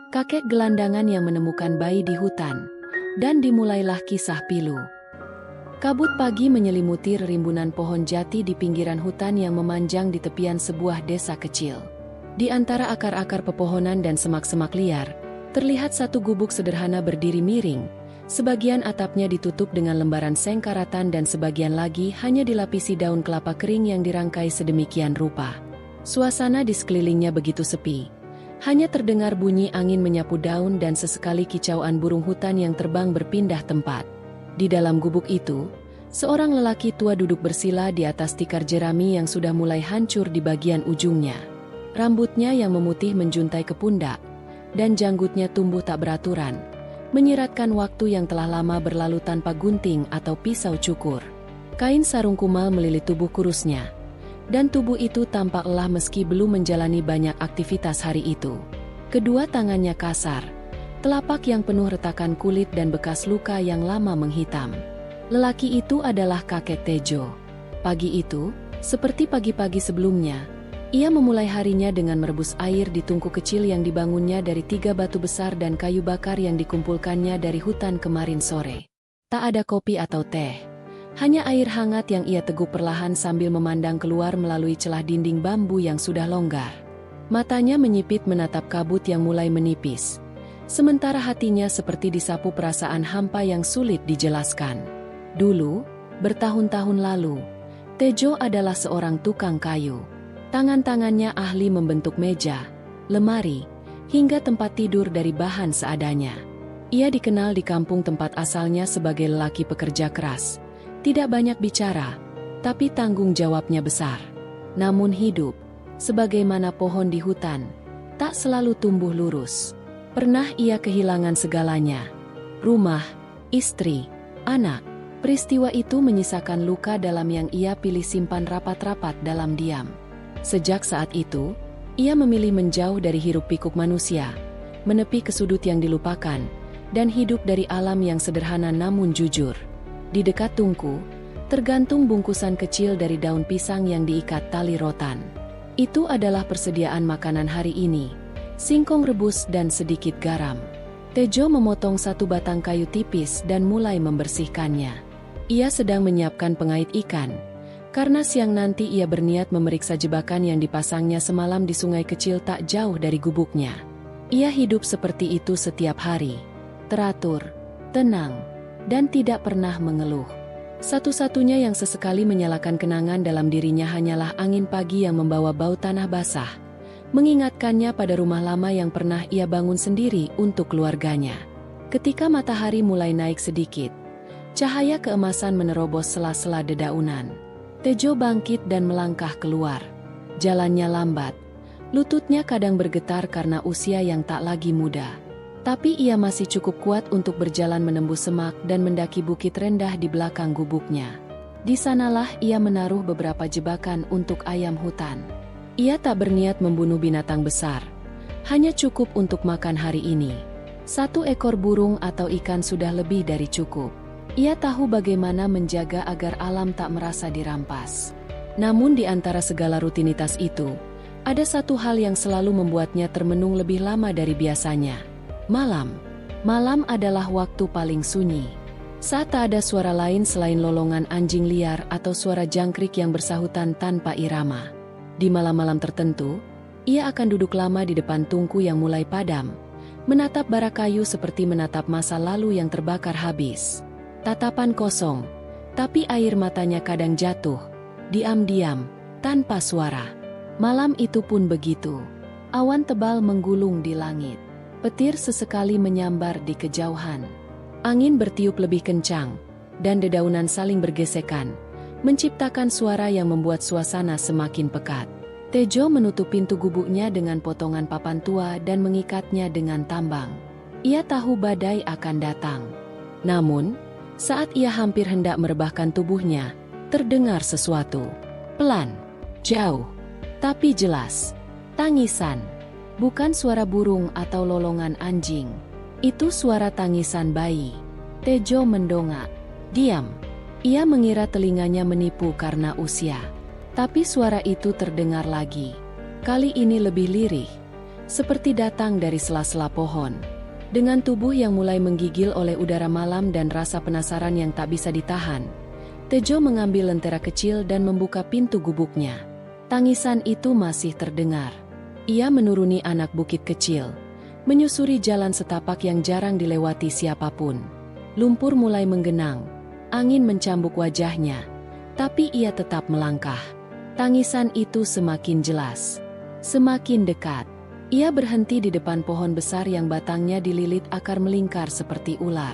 kakek gelandangan yang menemukan bayi di hutan, dan dimulailah kisah pilu. Kabut pagi menyelimuti rimbunan pohon jati di pinggiran hutan yang memanjang di tepian sebuah desa kecil. Di antara akar-akar pepohonan dan semak-semak liar, terlihat satu gubuk sederhana berdiri miring. Sebagian atapnya ditutup dengan lembaran seng karatan dan sebagian lagi hanya dilapisi daun kelapa kering yang dirangkai sedemikian rupa. Suasana di sekelilingnya begitu sepi. Hanya terdengar bunyi angin menyapu daun dan sesekali kicauan burung hutan yang terbang berpindah tempat. Di dalam gubuk itu, seorang lelaki tua duduk bersila di atas tikar jerami yang sudah mulai hancur di bagian ujungnya. Rambutnya yang memutih menjuntai ke pundak, dan janggutnya tumbuh tak beraturan, menyiratkan waktu yang telah lama berlalu tanpa gunting atau pisau cukur. Kain sarung kumal melilit tubuh kurusnya, dan tubuh itu tampak lelah meski belum menjalani banyak aktivitas hari itu. Kedua tangannya kasar, telapak yang penuh retakan kulit dan bekas luka yang lama menghitam. Lelaki itu adalah kakek Tejo. Pagi itu, seperti pagi-pagi sebelumnya, ia memulai harinya dengan merebus air di tungku kecil yang dibangunnya dari 3 batu besar dan kayu bakar yang dikumpulkannya dari hutan kemarin sore. Tak ada kopi atau teh, hanya air hangat yang ia teguk perlahan sambil memandang keluar melalui celah dinding bambu yang sudah longgar. Matanya menyipit menatap kabut yang mulai menipis, sementara hatinya seperti disapu perasaan hampa yang sulit dijelaskan. Dulu, bertahun-tahun lalu, Tejo adalah seorang tukang kayu. Tangan-tangannya ahli membentuk meja, lemari, hingga tempat tidur dari bahan seadanya. Ia dikenal di kampung tempat asalnya sebagai lelaki pekerja keras. Tidak banyak bicara, tapi tanggung jawabnya besar. Namun hidup, sebagaimana pohon di hutan, tak selalu tumbuh lurus. Pernah ia kehilangan segalanya. Rumah, istri, anak. Peristiwa itu menyisakan luka dalam yang ia pilih simpan rapat-rapat dalam diam. Sejak saat itu, ia memilih menjauh dari hiruk-pikuk manusia, menepi ke sudut yang dilupakan, dan hidup dari alam yang sederhana namun jujur. Di dekat tungku, tergantung bungkusan kecil dari daun pisang yang diikat tali rotan. Itu adalah persediaan makanan hari ini, singkong rebus dan sedikit garam. Tejo memotong satu batang kayu tipis dan mulai membersihkannya. Ia sedang menyiapkan pengait ikan, karena siang nanti ia berniat memeriksa jebakan yang dipasangnya semalam di sungai kecil tak jauh dari gubuknya. Ia hidup seperti itu setiap hari, teratur, tenang, dan tidak pernah mengeluh. Satu-satunya yang sesekali menyalakan kenangan dalam dirinya hanyalah angin pagi yang membawa bau tanah basah, mengingatkannya pada rumah lama yang pernah ia bangun sendiri untuk keluarganya. Ketika matahari mulai naik sedikit, cahaya keemasan menerobos sela-sela dedaunan. Tejo bangkit dan melangkah keluar. Jalannya lambat, lututnya kadang bergetar karena usia yang tak lagi muda. Tapi ia masih cukup kuat untuk berjalan menembus semak dan mendaki bukit rendah di belakang gubuknya. Di sanalah ia menaruh beberapa jebakan untuk ayam hutan. Ia tak berniat membunuh binatang besar, hanya cukup untuk makan hari ini. 1 ekor burung atau ikan sudah lebih dari cukup. Ia tahu bagaimana menjaga agar alam tak merasa dirampas. Namun di antara segala rutinitas itu, ada satu hal yang selalu membuatnya termenung lebih lama dari biasanya. Malam. Malam adalah waktu paling sunyi. Saat tak ada suara lain selain lolongan anjing liar atau suara jangkrik yang bersahutan tanpa irama. Di malam-malam tertentu, ia akan duduk lama di depan tungku yang mulai padam, menatap bara kayu seperti menatap masa lalu yang terbakar habis. Tatapan kosong, tapi air matanya kadang jatuh, diam-diam, tanpa suara. Malam itu pun begitu. Awan tebal menggulung di langit. Petir sesekali menyambar di kejauhan. Angin bertiup lebih kencang, dan dedaunan saling bergesekan, menciptakan suara yang membuat suasana semakin pekat. Tejo menutup pintu gubuknya dengan potongan papan tua dan mengikatnya dengan tambang. Ia tahu badai akan datang. Namun, saat ia hampir hendak merebahkan tubuhnya, terdengar sesuatu. Pelan, jauh, tapi jelas. Tangisan. Bukan suara burung atau lolongan anjing. Itu suara tangisan bayi. Tejo mendongak. Diam. Ia mengira telinganya menipu karena usia. Tapi suara itu terdengar lagi. Kali ini lebih lirih. seperti datang dari sela-sela pohon. Dengan tubuh yang mulai menggigil oleh udara malam dan rasa penasaran yang tak bisa ditahan, Tejo mengambil lentera kecil dan membuka pintu gubuknya. Tangisan itu masih terdengar. Ia menuruni anak bukit kecil, menyusuri jalan setapak yang jarang dilewati siapapun. Lumpur mulai menggenang, angin mencambuk wajahnya, tapi ia tetap melangkah. Tangisan itu semakin jelas, semakin dekat. Ia berhenti di depan pohon besar yang batangnya dililit akar melingkar seperti ular.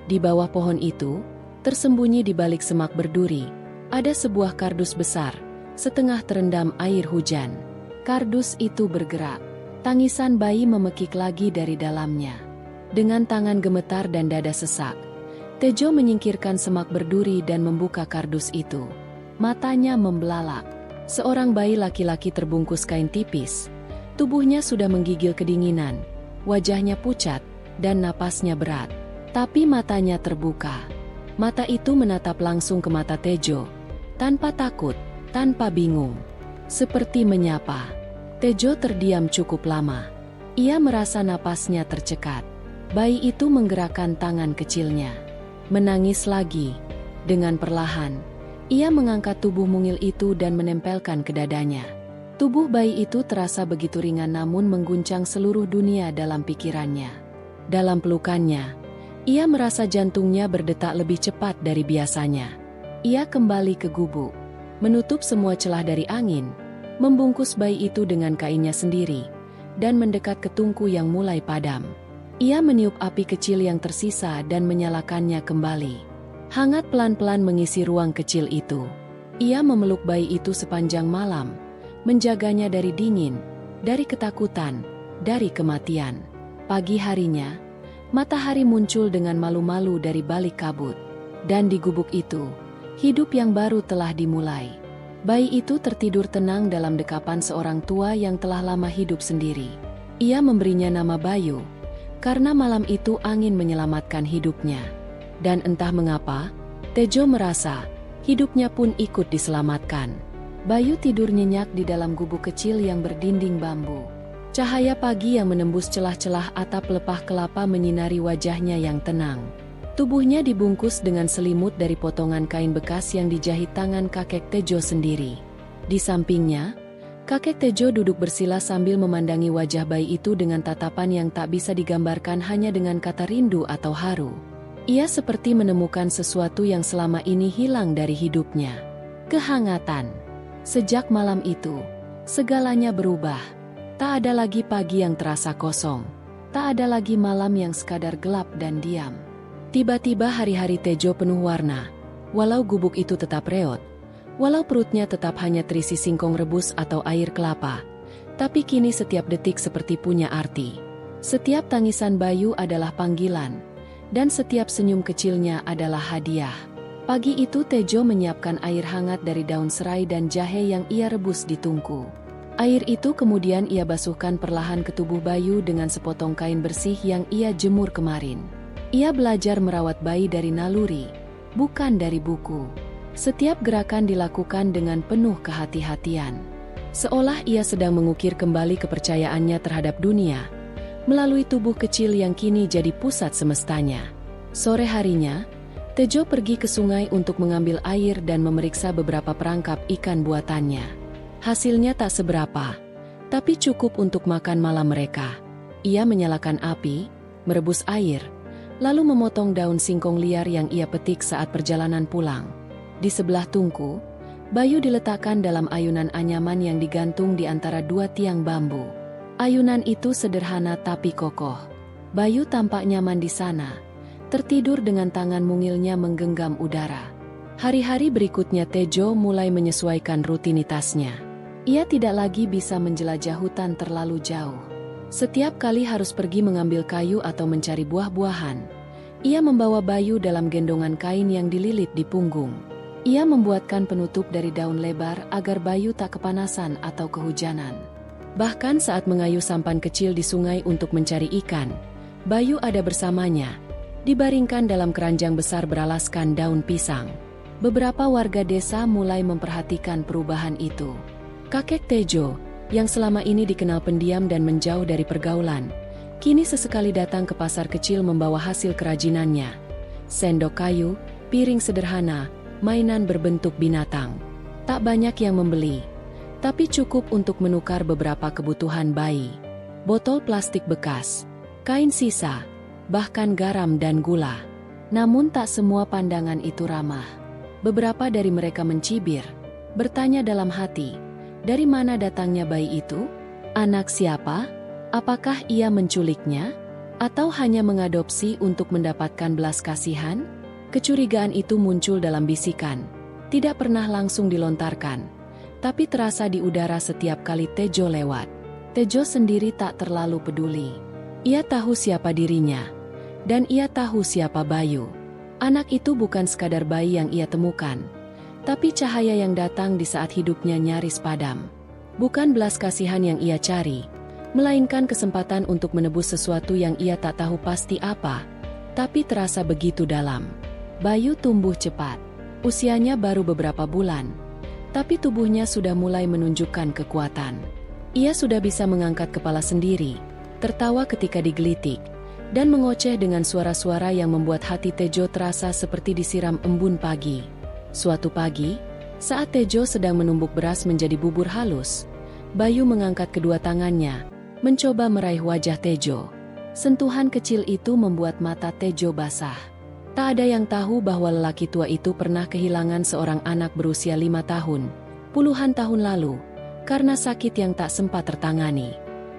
Di bawah pohon itu, tersembunyi di balik semak berduri, ada sebuah kardus besar, setengah terendam air hujan. Kardus itu bergerak. Tangisan bayi memekik lagi dari dalamnya. Dengan tangan gemetar dan dada sesak, Tejo menyingkirkan semak berduri dan membuka kardus itu. Matanya membelalak. Seorang bayi laki-laki terbungkus kain tipis. Tubuhnya sudah menggigil kedinginan, wajahnya pucat, dan napasnya berat. Tapi matanya terbuka. Mata itu menatap langsung ke mata Tejo, tanpa takut, tanpa bingung. Seperti menyapa. Tejo terdiam cukup lama. Ia merasa napasnya tercekat. Bayi itu menggerakkan tangan kecilnya. Menangis lagi. Dengan perlahan, ia mengangkat tubuh mungil itu dan menempelkan ke dadanya. Tubuh bayi itu terasa begitu ringan namun mengguncang seluruh dunia dalam pikirannya. Dalam pelukannya, ia merasa jantungnya berdetak lebih cepat dari biasanya. Ia kembali ke gubuk, menutup semua celah dari angin, membungkus bayi itu dengan kainnya sendiri, dan mendekat ke tungku yang mulai padam. Ia meniup api kecil yang tersisa dan menyalakannya kembali. Hangat pelan-pelan mengisi ruang kecil itu. Ia memeluk bayi itu sepanjang malam, menjaganya dari dingin, dari ketakutan, dari kematian. Pagi harinya, matahari muncul dengan malu-malu dari balik kabut. Dan di gubuk itu, hidup yang baru telah dimulai. Bayi itu tertidur tenang dalam dekapan seorang tua yang telah lama hidup sendiri. Ia memberinya nama Bayu, karena malam itu angin menyelamatkan hidupnya. Dan entah mengapa, Tejo merasa hidupnya pun ikut diselamatkan. Bayu tidur nyenyak di dalam gubuk kecil yang berdinding bambu. Cahaya pagi yang menembus celah-celah atap pelepah kelapa menyinari wajahnya yang tenang. Tubuhnya dibungkus dengan selimut dari potongan kain bekas yang dijahit tangan kakek Tejo sendiri. Di sampingnya, kakek Tejo duduk bersila sambil memandangi wajah bayi itu dengan tatapan yang tak bisa digambarkan hanya dengan kata rindu atau haru. Ia seperti menemukan sesuatu yang selama ini hilang dari hidupnya. Kehangatan. Sejak malam itu, segalanya berubah. Tak ada lagi pagi yang terasa kosong. Tak ada lagi malam yang sekadar gelap dan diam. Tiba-tiba hari-hari Tejo penuh warna. Walau gubuk itu tetap reot, walau perutnya tetap hanya terisi singkong rebus atau air kelapa, tapi kini setiap detik seperti punya arti. Setiap tangisan Bayu adalah panggilan, dan setiap senyum kecilnya adalah hadiah. Pagi itu Tejo menyiapkan air hangat dari daun serai dan jahe yang ia rebus di tungku. Air itu kemudian ia basuhkan perlahan ke tubuh Bayu dengan sepotong kain bersih yang ia jemur kemarin. Ia belajar merawat bayi dari naluri, bukan dari buku. Setiap gerakan dilakukan dengan penuh kehati-hatian. Seolah ia sedang mengukir kembali kepercayaannya terhadap dunia, melalui tubuh kecil yang kini jadi pusat semestanya. Sore harinya, Tejo pergi ke sungai untuk mengambil air dan memeriksa beberapa perangkap ikan buatannya. Hasilnya tak seberapa, tapi cukup untuk makan malam mereka. Ia menyalakan api, merebus air, lalu memotong daun singkong liar yang ia petik saat perjalanan pulang. Di sebelah tungku, Bayu diletakkan dalam ayunan anyaman yang digantung di antara dua tiang bambu. Ayunan itu sederhana tapi kokoh. Bayu tampak nyaman di sana, tertidur dengan tangan mungilnya menggenggam udara. Hari-hari berikutnya Tejo mulai menyesuaikan rutinitasnya. Ia tidak lagi bisa menjelajah hutan terlalu jauh. Setiap kali harus pergi mengambil kayu atau mencari buah-buahan, ia membawa Bayu dalam gendongan kain yang dililit di punggung. Ia membuatkan penutup dari daun lebar agar Bayu tak kepanasan atau kehujanan. Bahkan saat mengayuh sampan kecil di sungai untuk mencari ikan, Bayu ada bersamanya, dibaringkan dalam keranjang besar beralaskan daun pisang. Beberapa warga desa mulai memperhatikan perubahan itu. Kakek Tejo, yang selama ini dikenal pendiam dan menjauh dari pergaulan, kini sesekali datang ke pasar kecil membawa hasil kerajinannya. Sendok kayu, piring sederhana, mainan berbentuk binatang. Tak banyak yang membeli, tapi cukup untuk menukar beberapa kebutuhan bayi. Botol plastik bekas, kain sisa, bahkan garam dan gula. Namun tak semua pandangan itu ramah. Beberapa dari mereka mencibir, bertanya dalam hati, dari mana datangnya bayi itu? Anak siapa? Apakah ia menculiknya? Atau hanya mengadopsi untuk mendapatkan belas kasihan? Kecurigaan itu muncul dalam bisikan, tidak pernah langsung dilontarkan, tapi terasa di udara setiap kali Tejo lewat. Tejo sendiri tak terlalu peduli. Ia tahu siapa dirinya, dan ia tahu siapa Bayu. Anak itu bukan sekadar bayi yang ia temukan, tapi cahaya yang datang di saat hidupnya nyaris padam. Bukan belas kasihan yang ia cari, melainkan kesempatan untuk menebus sesuatu yang ia tak tahu pasti apa, tapi terasa begitu dalam. Bayu tumbuh cepat. Usianya baru beberapa bulan, tapi tubuhnya sudah mulai menunjukkan kekuatan. Ia sudah bisa mengangkat kepala sendiri, tertawa ketika digelitik, dan mengoceh dengan suara-suara yang membuat hati Tejo terasa seperti disiram embun pagi. Suatu pagi, saat Tejo sedang menumbuk beras menjadi bubur halus, Bayu mengangkat kedua tangannya, mencoba meraih wajah Tejo. Sentuhan kecil itu membuat mata Tejo basah. Tak ada yang tahu bahwa lelaki tua itu pernah kehilangan seorang anak berusia 5 tahun, puluhan tahun lalu, karena sakit yang tak sempat tertangani.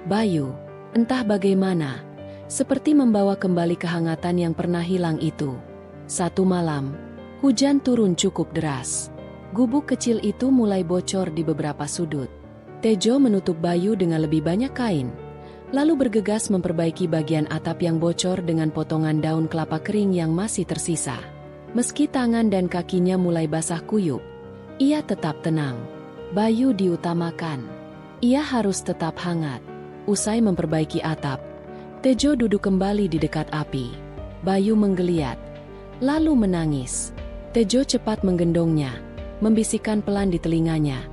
Bayu, entah bagaimana, seperti membawa kembali kehangatan yang pernah hilang itu. Satu malam, hujan turun cukup deras. Gubuk kecil itu mulai bocor di beberapa sudut. Tejo menutup Bayu dengan lebih banyak kain, lalu bergegas memperbaiki bagian atap yang bocor dengan potongan daun kelapa kering yang masih tersisa. Meski tangan dan kakinya mulai basah kuyup, ia tetap tenang. Bayu diutamakan. Ia harus tetap hangat. Usai memperbaiki atap, Tejo duduk kembali di dekat api. Bayu menggeliat, lalu menangis. Tejo cepat menggendongnya, membisikkan pelan di telinganya,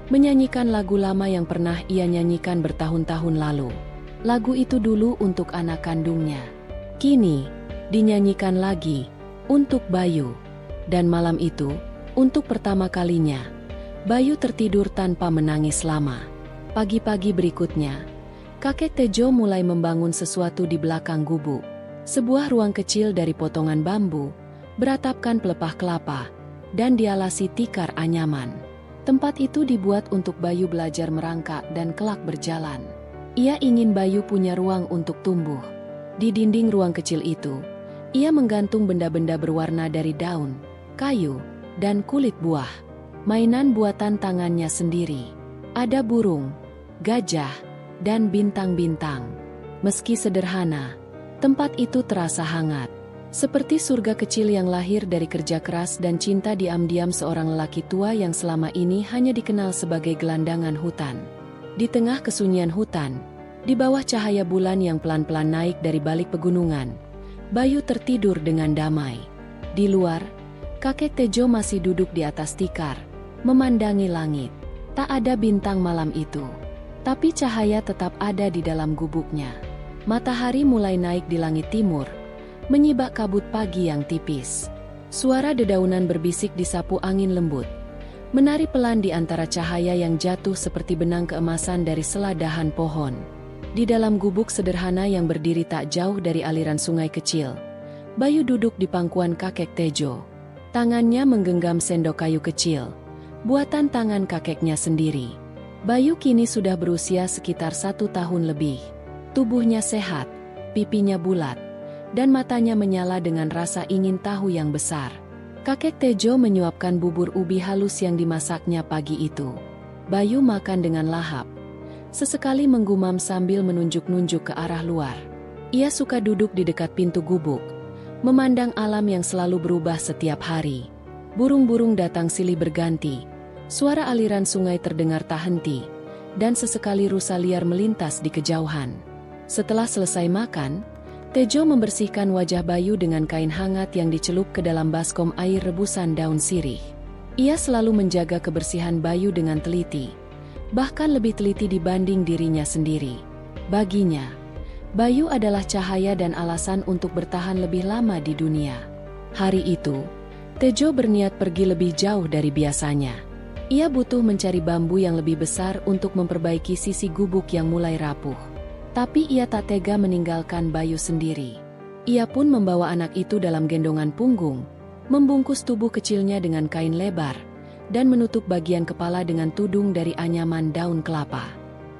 menyanyikan lagu lama yang pernah ia nyanyikan bertahun-tahun lalu. Lagu itu dulu untuk anak kandungnya. Kini, dinyanyikan lagi, untuk Bayu. Dan malam itu, untuk pertama kalinya, Bayu tertidur tanpa menangis lama. Pagi-pagi berikutnya, kakek Tejo mulai membangun sesuatu di belakang gubuk. Sebuah ruang kecil dari potongan bambu, beratapkan pelepah kelapa, dan dialasi tikar anyaman. Tempat itu dibuat untuk Bayu belajar merangkak dan kelak berjalan. Ia ingin Bayu punya ruang untuk tumbuh. Di dinding ruang kecil itu, ia menggantung benda-benda berwarna dari daun, kayu, dan kulit buah. Mainan buatan tangannya sendiri. Ada burung, gajah, dan bintang-bintang. Meski sederhana, tempat itu terasa hangat. Seperti surga kecil yang lahir dari kerja keras dan cinta diam-diam seorang lelaki tua yang selama ini hanya dikenal sebagai gelandangan hutan. Di tengah kesunyian hutan, di bawah cahaya bulan yang pelan-pelan naik dari balik pegunungan, Bayu tertidur dengan damai. Di luar, kakek Tejo masih duduk di atas tikar, memandangi langit. Tak ada bintang malam itu, tapi cahaya tetap ada di dalam gubuknya. Matahari mulai naik di langit timur, menyibak kabut pagi yang tipis. Suara dedaunan berbisik disapu angin lembut, menari pelan di antara cahaya yang jatuh seperti benang keemasan dari sela dahan pohon. Di dalam gubuk sederhana yang berdiri tak jauh dari aliran sungai kecil, Bayu duduk di pangkuan kakek Tejo. Tangannya menggenggam sendok kayu kecil, buatan tangan kakeknya sendiri. Bayu kini sudah berusia sekitar 1 tahun lebih. Tubuhnya sehat, pipinya bulat, dan matanya menyala dengan rasa ingin tahu yang besar. Kakek Tejo menyuapkan bubur ubi halus yang dimasaknya pagi itu. Bayu makan dengan lahap, sesekali menggumam sambil menunjuk-nunjuk ke arah luar. Ia suka duduk di dekat pintu gubuk, memandang alam yang selalu berubah setiap hari. Burung-burung datang silih berganti, suara aliran sungai terdengar tak henti, dan sesekali rusa liar melintas di kejauhan. Setelah selesai makan, Tejo membersihkan wajah Bayu dengan kain hangat yang dicelup ke dalam baskom air rebusan daun sirih. Ia selalu menjaga kebersihan Bayu dengan teliti, bahkan lebih teliti dibanding dirinya sendiri. Baginya, Bayu adalah cahaya dan alasan untuk bertahan lebih lama di dunia. Hari itu, Tejo berniat pergi lebih jauh dari biasanya. Ia butuh mencari bambu yang lebih besar untuk memperbaiki sisi gubuk yang mulai rapuh. Tapi ia tak tega meninggalkan Bayu sendiri. Ia pun membawa anak itu dalam gendongan punggung, membungkus tubuh kecilnya dengan kain lebar, dan menutup bagian kepala dengan tudung dari anyaman daun kelapa.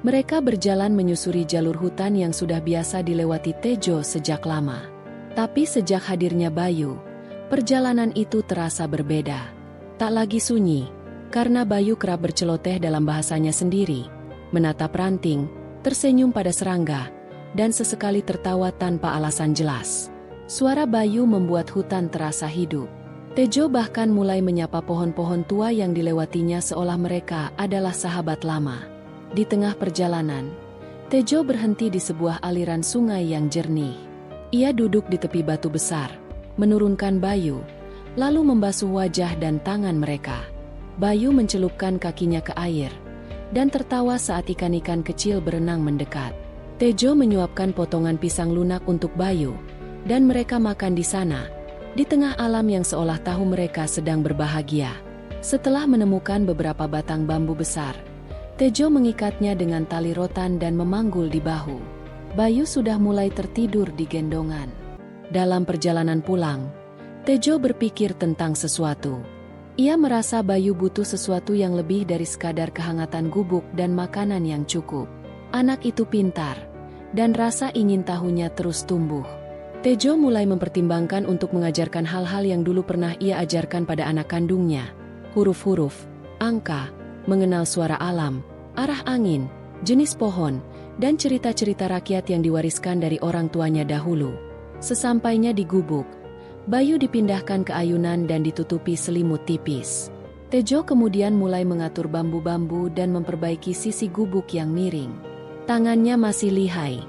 Mereka berjalan menyusuri jalur hutan yang sudah biasa dilewati Tejo sejak lama. Tapi sejak hadirnya Bayu, perjalanan itu terasa berbeda. Tak lagi sunyi, karena Bayu kerap berceloteh dalam bahasanya sendiri, menatap ranting, tersenyum pada serangga, dan sesekali tertawa tanpa alasan jelas. Suara Bayu membuat hutan terasa hidup. Tejo bahkan mulai menyapa pohon-pohon tua yang dilewatinya seolah mereka adalah sahabat lama. Di tengah perjalanan, Tejo berhenti di sebuah aliran sungai yang jernih. Ia duduk di tepi batu besar, menurunkan Bayu, lalu membasuh wajah dan tangan mereka. Bayu mencelupkan kakinya ke air, dan tertawa saat ikan-ikan kecil berenang mendekat. Tejo menyuapkan potongan pisang lunak untuk Bayu, dan mereka makan di sana, di tengah alam yang seolah tahu mereka sedang berbahagia. Setelah menemukan beberapa batang bambu besar, Tejo mengikatnya dengan tali rotan dan memanggul di bahu. Bayu sudah mulai tertidur di gendongan. Dalam perjalanan pulang, Tejo berpikir tentang sesuatu. Ia merasa Bayu butuh sesuatu yang lebih dari sekadar kehangatan gubuk dan makanan yang cukup. Anak itu pintar, dan rasa ingin tahunya terus tumbuh. Tejo mulai mempertimbangkan untuk mengajarkan hal-hal yang dulu pernah ia ajarkan pada anak kandungnya. Huruf-huruf, angka, mengenal suara alam, arah angin, jenis pohon, dan cerita-cerita rakyat yang diwariskan dari orang tuanya dahulu. Sesampainya di gubuk, Bayu dipindahkan ke ayunan dan ditutupi selimut tipis. Tejo kemudian mulai mengatur bambu-bambu dan memperbaiki sisi gubuk yang miring. Tangannya masih lihai,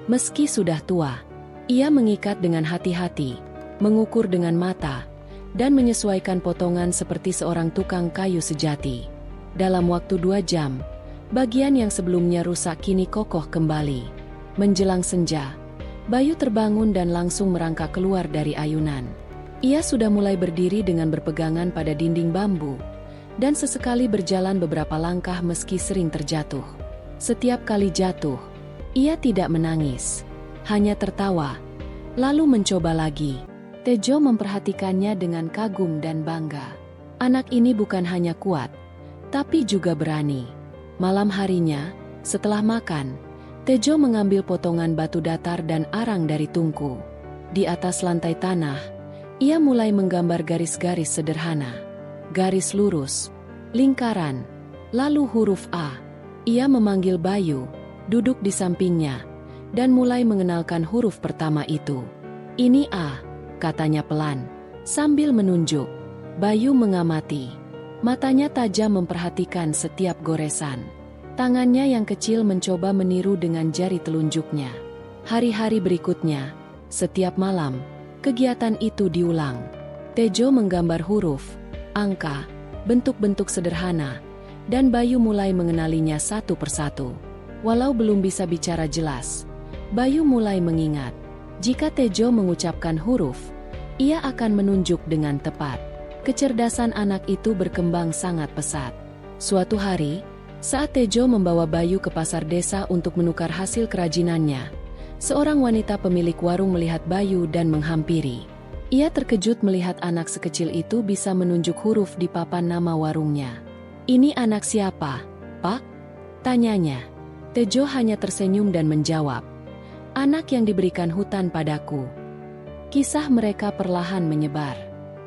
meski sudah tua. Ia mengikat dengan hati-hati, mengukur dengan mata, dan menyesuaikan potongan seperti seorang tukang kayu sejati. Dalam waktu 2 jam, bagian yang sebelumnya rusak kini kokoh kembali. Menjelang senja, Bayu terbangun dan langsung merangkak keluar dari ayunan. Ia sudah mulai berdiri dengan berpegangan pada dinding bambu, dan sesekali berjalan beberapa langkah meski sering terjatuh. Setiap kali jatuh, ia tidak menangis, hanya tertawa, lalu mencoba lagi. Tejo memperhatikannya dengan kagum dan bangga. Anak ini bukan hanya kuat, tapi juga berani. Malam harinya, setelah makan, Tejo mengambil potongan batu datar dan arang dari tungku. Di atas lantai tanah, ia mulai menggambar garis-garis sederhana. Garis lurus, lingkaran, lalu huruf A. Ia memanggil Bayu, duduk di sampingnya, dan mulai mengenalkan huruf pertama itu. "Ini A," katanya pelan, sambil menunjuk. Bayu mengamati. Matanya tajam memperhatikan setiap goresan. Tangannya yang kecil mencoba meniru dengan jari telunjuknya. Hari-hari berikutnya, setiap malam, kegiatan itu diulang. Tejo menggambar huruf, angka, bentuk-bentuk sederhana, dan Bayu mulai mengenalinya satu persatu. Walau belum bisa bicara jelas, Bayu mulai mengingat. Jika Tejo mengucapkan huruf, ia akan menunjuk dengan tepat. Kecerdasan anak itu berkembang sangat pesat. Suatu hari, saat Tejo membawa Bayu ke pasar desa untuk menukar hasil kerajinannya, seorang wanita pemilik warung melihat Bayu dan menghampiri. Ia terkejut melihat anak sekecil itu bisa menunjuk huruf di papan nama warungnya. "Ini anak siapa, Pak?" tanyanya. Tejo hanya tersenyum dan menjawab, "Anak yang diberikan hutan padaku." Kisah mereka perlahan menyebar.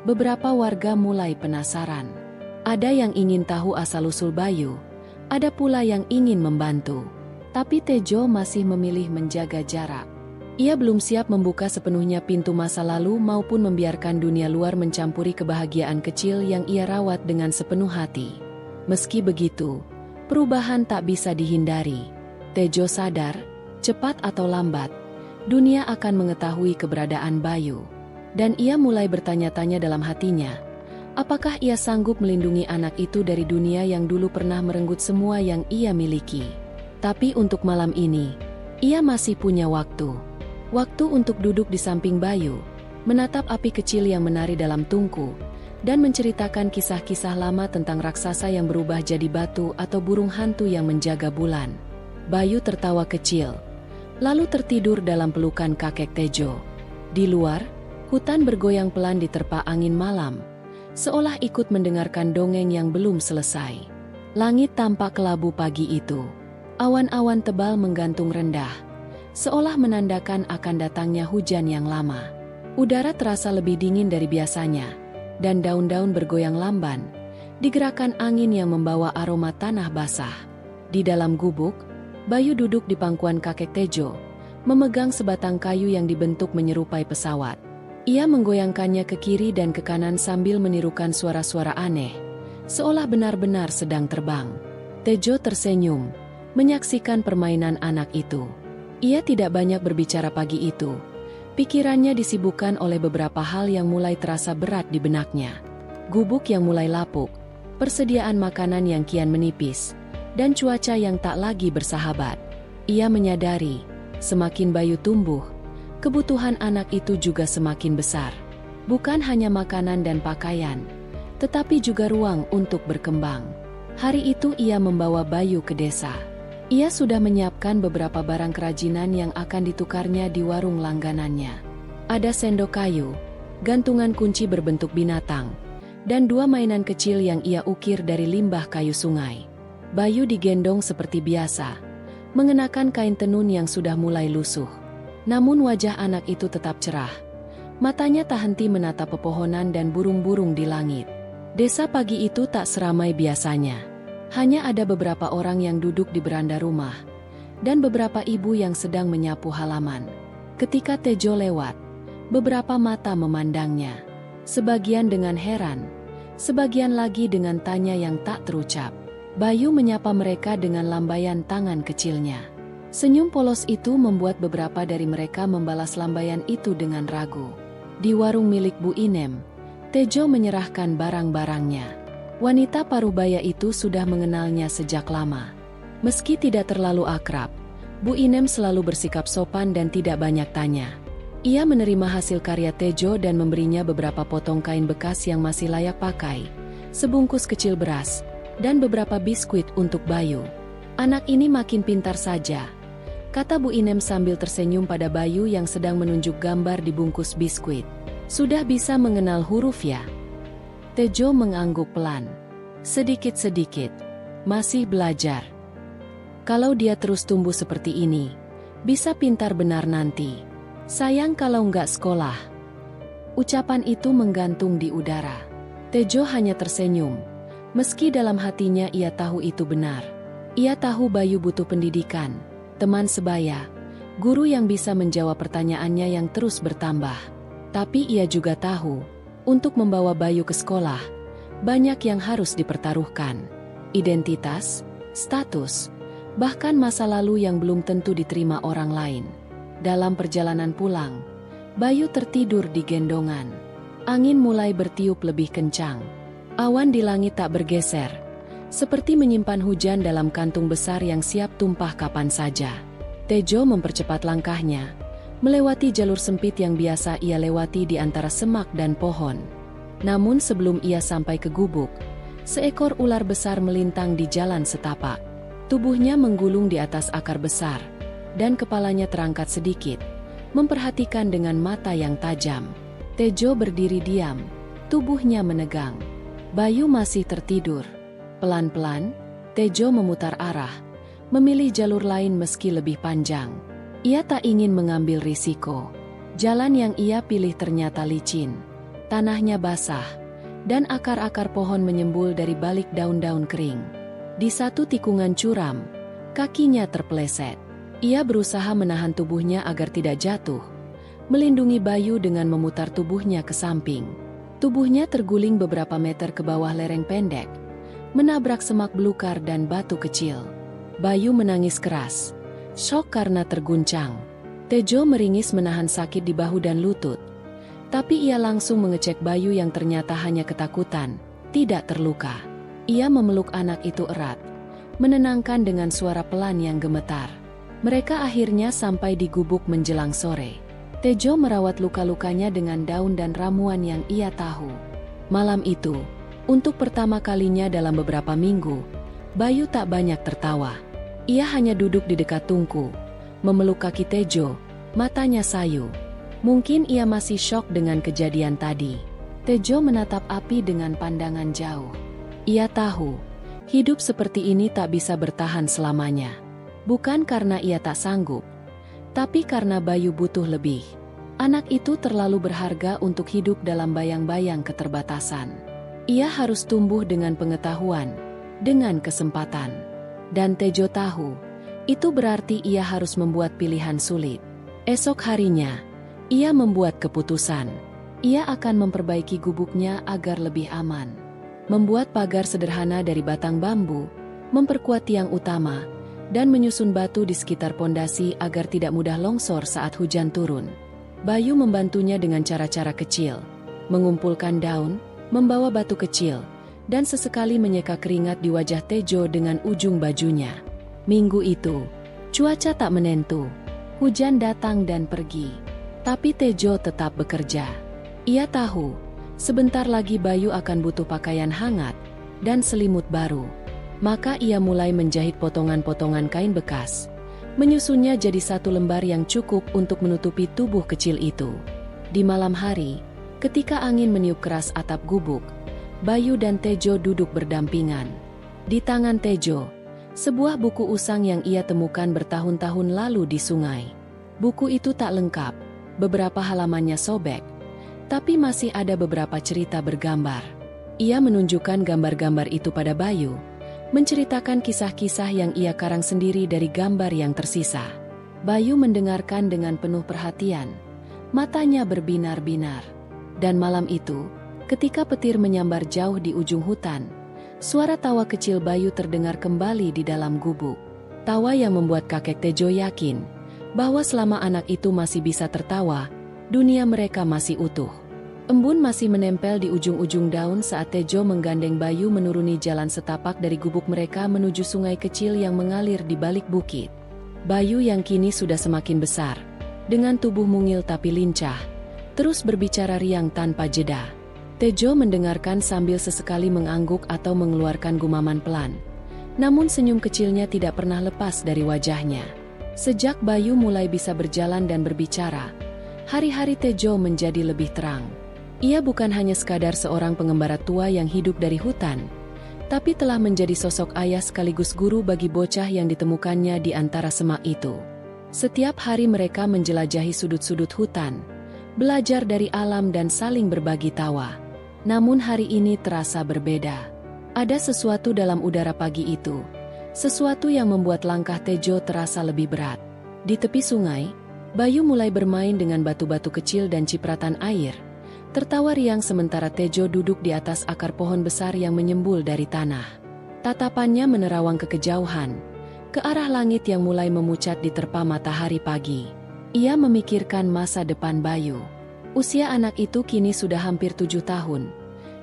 Beberapa warga mulai penasaran. Ada yang ingin tahu asal-usul Bayu, ada pula yang ingin membantu. Tapi Tejo masih memilih menjaga jarak. Ia belum siap membuka sepenuhnya pintu masa lalu maupun membiarkan dunia luar mencampuri kebahagiaan kecil yang ia rawat dengan sepenuh hati. Meski begitu, perubahan tak bisa dihindari. Tejo sadar, cepat atau lambat, dunia akan mengetahui keberadaan Bayu. Dan ia mulai bertanya-tanya dalam hatinya, Apakah ia sanggup melindungi anak itu dari dunia yang dulu pernah merenggut semua yang ia miliki? Tapi untuk malam ini, ia masih punya waktu. Waktu untuk duduk di samping Bayu, menatap api kecil yang menari dalam tungku, dan menceritakan kisah-kisah lama tentang raksasa yang berubah jadi batu atau burung hantu yang menjaga bulan. Bayu tertawa kecil, lalu tertidur dalam pelukan kakek Tejo. Di luar, hutan bergoyang pelan diterpa angin malam, seolah ikut mendengarkan dongeng yang belum selesai. Langit tampak kelabu pagi itu. Awan-awan tebal menggantung rendah, seolah menandakan akan datangnya hujan yang lama. Udara terasa lebih dingin dari biasanya, dan daun-daun bergoyang lamban, digerakkan angin yang membawa aroma tanah basah. Di dalam gubuk, Bayu duduk di pangkuan kakek Tejo, memegang sebatang kayu yang dibentuk menyerupai pesawat. Ia menggoyangkannya ke kiri dan ke kanan sambil menirukan suara-suara aneh, seolah benar-benar sedang terbang. Tejo tersenyum, menyaksikan permainan anak itu. Ia tidak banyak berbicara pagi itu. Pikirannya disibukkan oleh beberapa hal yang mulai terasa berat di benaknya. Gubuk yang mulai lapuk, persediaan makanan yang kian menipis, dan cuaca yang tak lagi bersahabat. Ia menyadari, semakin Bayu tumbuh, kebutuhan anak itu juga semakin besar. Bukan hanya makanan dan pakaian, tetapi juga ruang untuk berkembang. Hari itu ia membawa Bayu ke desa. Ia sudah menyiapkan beberapa barang kerajinan yang akan ditukarnya di warung langganannya. Ada sendok kayu, gantungan kunci berbentuk binatang, dan 2 mainan kecil yang ia ukir dari limbah kayu sungai. Bayu digendong seperti biasa, mengenakan kain tenun yang sudah mulai lusuh. Namun wajah anak itu tetap cerah. Matanya tak henti menatap pepohonan dan burung-burung di langit. Desa pagi itu tak seramai biasanya. Hanya ada beberapa orang yang duduk di beranda rumah, dan beberapa ibu yang sedang menyapu halaman. Ketika Tejo lewat, beberapa mata memandangnya. Sebagian dengan heran, sebagian lagi dengan tanya yang tak terucap. Bayu menyapa mereka dengan lambaian tangan kecilnya. Senyum polos itu membuat beberapa dari mereka membalas lambaian itu dengan ragu. Di warung milik Bu Inem, Tejo menyerahkan barang-barangnya. Wanita parubaya itu sudah mengenalnya sejak lama. Meski tidak terlalu akrab, Bu Inem selalu bersikap sopan dan tidak banyak tanya. Ia menerima hasil karya Tejo dan memberinya beberapa potong kain bekas yang masih layak pakai, sebungkus kecil beras, dan beberapa biskuit untuk Bayu. "Anak ini makin pintar saja," kata Bu Inem sambil tersenyum pada Bayu yang sedang menunjuk gambar di bungkus biskuit. "Sudah bisa mengenal huruf ya?" Tejo mengangguk pelan. "Sedikit-sedikit. Masih belajar. Kalau dia terus tumbuh seperti ini, bisa pintar benar nanti. Sayang kalau nggak sekolah." Ucapan itu menggantung di udara. Tejo hanya tersenyum. Meski dalam hatinya ia tahu itu benar. Ia tahu Bayu butuh pendidikan, teman sebaya, guru yang bisa menjawab pertanyaannya yang terus bertambah. Tapi ia juga tahu, untuk membawa Bayu ke sekolah, banyak yang harus dipertaruhkan. Identitas, status, bahkan masa lalu yang belum tentu diterima orang lain. Dalam perjalanan pulang, Bayu tertidur di gendongan. Angin mulai bertiup lebih kencang. Awan di langit tak bergeser, seperti menyimpan hujan dalam kantung besar yang siap tumpah kapan saja. Tejo mempercepat langkahnya, melewati jalur sempit yang biasa ia lewati di antara semak dan pohon. Namun sebelum ia sampai ke gubuk, seekor ular besar melintang di jalan setapak. Tubuhnya menggulung di atas akar besar, dan kepalanya terangkat sedikit, memperhatikan dengan mata yang tajam. Tejo berdiri diam, tubuhnya menegang. Bayu masih tertidur. Pelan-pelan, Tejo memutar arah, memilih jalur lain meski lebih panjang. Ia tak ingin mengambil risiko. Jalan yang ia pilih ternyata licin. Tanahnya basah, dan akar-akar pohon menyembul dari balik daun-daun kering. Di satu tikungan curam, kakinya terpeleset. Ia berusaha menahan tubuhnya agar tidak jatuh, melindungi Bayu dengan memutar tubuhnya ke samping. Tubuhnya terguling beberapa meter ke bawah lereng pendek, menabrak semak belukar dan batu kecil. Bayu menangis keras, syok karena terguncang. Tejo meringis menahan sakit di bahu dan lutut, Tapi ia langsung mengecek Bayu yang ternyata hanya ketakutan, tidak terluka. Ia memeluk anak itu erat, menenangkan dengan suara pelan yang gemetar. Mereka akhirnya sampai di gubuk menjelang sore. Tejo merawat luka-lukanya dengan daun dan ramuan yang ia tahu. Malam itu, untuk pertama kalinya dalam beberapa minggu, Bayu tak banyak tertawa. Ia hanya duduk di dekat Tungku, memeluk kaki Tejo, matanya sayu. Mungkin ia masih syok dengan kejadian tadi. Tejo menatap api dengan pandangan jauh. Ia tahu, hidup seperti ini tak bisa bertahan selamanya. Bukan karena ia tak sanggup, tapi karena Bayu butuh lebih. Anak itu terlalu berharga untuk hidup dalam bayang-bayang keterbatasan. Ia harus tumbuh dengan pengetahuan, dengan kesempatan. Dan Tejo tahu, itu berarti ia harus membuat pilihan sulit. Esok harinya, ia membuat keputusan. Ia akan memperbaiki gubuknya agar lebih aman. Membuat pagar sederhana dari batang bambu, memperkuat tiang utama, dan menyusun batu di sekitar pondasi agar tidak mudah longsor saat hujan turun. Bayu membantunya dengan cara-cara kecil, mengumpulkan daun, membawa batu kecil, dan sesekali menyeka keringat di wajah Tejo dengan ujung bajunya. Minggu itu, cuaca tak menentu, hujan datang dan pergi. Tapi Tejo tetap bekerja. Ia tahu, sebentar lagi Bayu akan butuh pakaian hangat dan selimut baru. Maka ia mulai menjahit potongan-potongan kain bekas, menyusunnya jadi satu lembar yang cukup untuk menutupi tubuh kecil itu. Di malam hari, ketika angin meniup keras atap gubuk, Bayu dan Tejo duduk berdampingan. Di tangan Tejo, sebuah buku usang yang ia temukan bertahun-tahun lalu di sungai. Buku itu tak lengkap, beberapa halamannya sobek, tapi masih ada beberapa cerita bergambar. Ia menunjukkan gambar-gambar itu pada Bayu, menceritakan kisah-kisah yang ia karang sendiri dari gambar yang tersisa. Bayu mendengarkan dengan penuh perhatian, matanya berbinar-binar. Dan malam itu, ketika petir menyambar jauh di ujung hutan, suara tawa kecil Bayu terdengar kembali di dalam gubuk. Tawa yang membuat kakek Tejo yakin bahwa selama anak itu masih bisa tertawa, dunia mereka masih utuh. Embun masih menempel di ujung-ujung daun saat Tejo menggandeng Bayu menuruni jalan setapak dari gubuk mereka menuju sungai kecil yang mengalir di balik bukit. Bayu yang kini sudah semakin besar, dengan tubuh mungil tapi lincah, terus berbicara riang tanpa jeda. Tejo mendengarkan sambil sesekali mengangguk atau mengeluarkan gumaman pelan. Namun senyum kecilnya tidak pernah lepas dari wajahnya. Sejak Bayu mulai bisa berjalan dan berbicara, hari-hari Tejo menjadi lebih terang. Ia bukan hanya sekadar seorang pengembara tua yang hidup dari hutan, tapi telah menjadi sosok ayah sekaligus guru bagi bocah yang ditemukannya di antara semak itu. Setiap hari mereka menjelajahi sudut-sudut hutan, belajar dari alam dan saling berbagi tawa. Namun hari ini terasa berbeda. Ada sesuatu dalam udara pagi itu, sesuatu yang membuat langkah Tejo terasa lebih berat. Di tepi sungai, Bayu mulai bermain dengan batu-batu kecil dan cipratan air, tertawa riang sementara Tejo duduk di atas akar pohon besar yang menyembul dari tanah. Tatapannya menerawang ke kejauhan, ke arah langit yang mulai memucat diterpa matahari pagi. Ia memikirkan masa depan Bayu. Usia anak itu kini sudah hampir 7 tahun,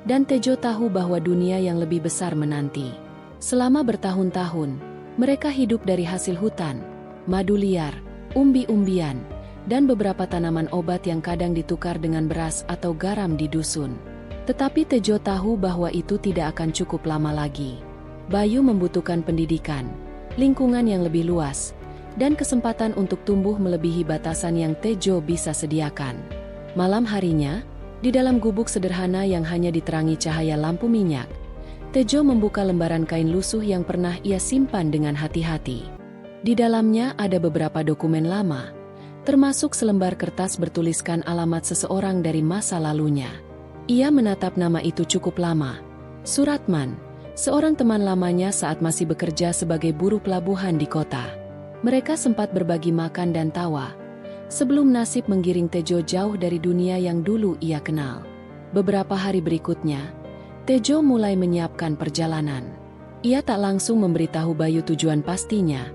dan Tejo tahu bahwa dunia yang lebih besar menanti. Selama bertahun-tahun, mereka hidup dari hasil hutan, madu liar, umbi-umbian, dan beberapa tanaman obat yang kadang ditukar dengan beras atau garam di dusun. Tetapi Tejo tahu bahwa itu tidak akan cukup lama lagi. Bayu membutuhkan pendidikan, lingkungan yang lebih luas, dan kesempatan untuk tumbuh melebihi batasan yang Tejo bisa sediakan. Malam harinya, di dalam gubuk sederhana yang hanya diterangi cahaya lampu minyak, Tejo membuka lembaran kain lusuh yang pernah ia simpan dengan hati-hati. Di dalamnya ada beberapa dokumen lama, termasuk selembar kertas bertuliskan alamat seseorang dari masa lalunya. Ia menatap nama itu cukup lama. Suratman, seorang teman lamanya saat masih bekerja sebagai buruh pelabuhan di kota. Mereka sempat berbagi makan dan tawa, sebelum nasib menggiring Tejo jauh dari dunia yang dulu ia kenal. Beberapa hari berikutnya, Tejo mulai menyiapkan perjalanan. Ia tak langsung memberitahu Bayu tujuan pastinya,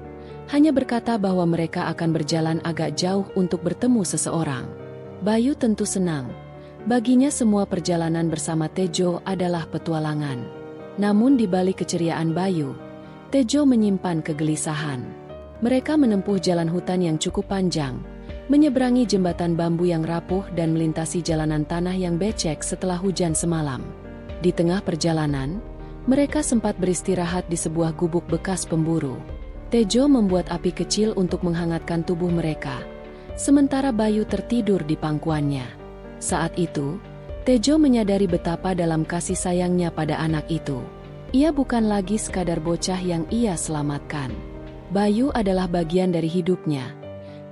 hanya berkata bahwa mereka akan berjalan agak jauh untuk bertemu seseorang. Bayu tentu senang, Baginya semua perjalanan bersama Tejo adalah petualangan. Namun di balik keceriaan Bayu, Tejo menyimpan kegelisahan. Mereka menempuh jalan hutan yang cukup panjang, menyeberangi jembatan bambu yang rapuh dan melintasi jalanan tanah yang becek setelah hujan semalam. Di tengah perjalanan, mereka sempat beristirahat di sebuah gubuk bekas pemburu. Tejo membuat api kecil untuk menghangatkan tubuh mereka, sementara Bayu tertidur di pangkuannya. Saat itu, Tejo menyadari betapa dalam kasih sayangnya pada anak itu. Ia bukan lagi sekadar bocah yang ia selamatkan. Bayu adalah bagian dari hidupnya.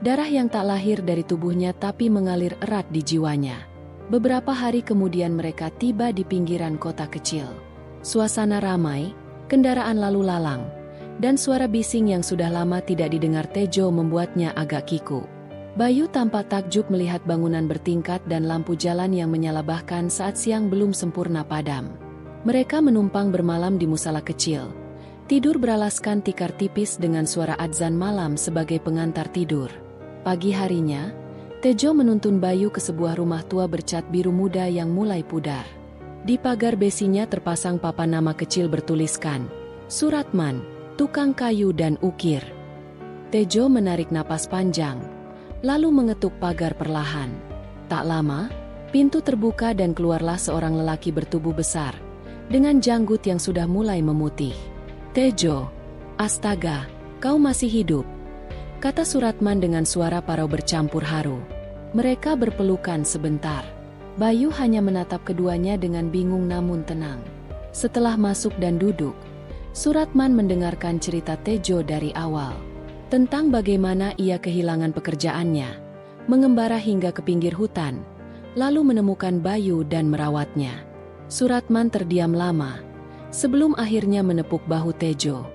Darah yang tak lahir dari tubuhnya tapi mengalir erat di jiwanya. Beberapa hari kemudian mereka tiba di pinggiran kota kecil. Suasana ramai, kendaraan lalu lalang, dan suara bising yang sudah lama tidak didengar Tejo membuatnya agak kikuk. Bayu tampak takjub melihat bangunan bertingkat dan lampu jalan yang menyala bahkan saat siang belum sempurna padam. Mereka menumpang bermalam di musala kecil. Tidur beralaskan tikar tipis dengan suara adzan malam sebagai pengantar tidur. Pagi harinya, Tejo menuntun Bayu ke sebuah rumah tua bercat biru muda yang mulai pudar. Di pagar besinya terpasang papan nama kecil bertuliskan, Suratman, tukang kayu dan ukir. Tejo menarik napas panjang, lalu mengetuk pagar perlahan. Tak lama, pintu terbuka dan keluarlah seorang lelaki bertubuh besar, dengan janggut yang sudah mulai memutih. Tejo, astaga, kau masih hidup, kata Suratman dengan suara parau bercampur haru. Mereka berpelukan sebentar. Bayu hanya menatap keduanya dengan bingung namun tenang. Setelah masuk dan duduk, Suratman mendengarkan cerita Tejo dari awal. Tentang bagaimana ia kehilangan pekerjaannya, mengembara hingga ke pinggir hutan, lalu menemukan Bayu dan merawatnya. Suratman terdiam lama, sebelum akhirnya menepuk bahu Tejo.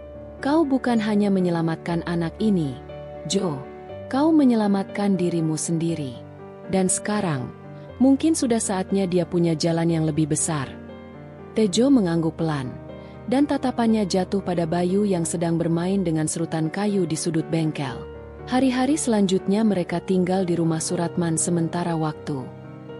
Kau bukan hanya menyelamatkan anak ini, Jo. Kau menyelamatkan dirimu sendiri. Dan sekarang, mungkin sudah saatnya dia punya jalan yang lebih besar. Tejo mengangguk pelan, dan tatapannya jatuh pada Bayu yang sedang bermain dengan serutan kayu di sudut bengkel. Hari-hari selanjutnya mereka tinggal di rumah Suratman sementara waktu.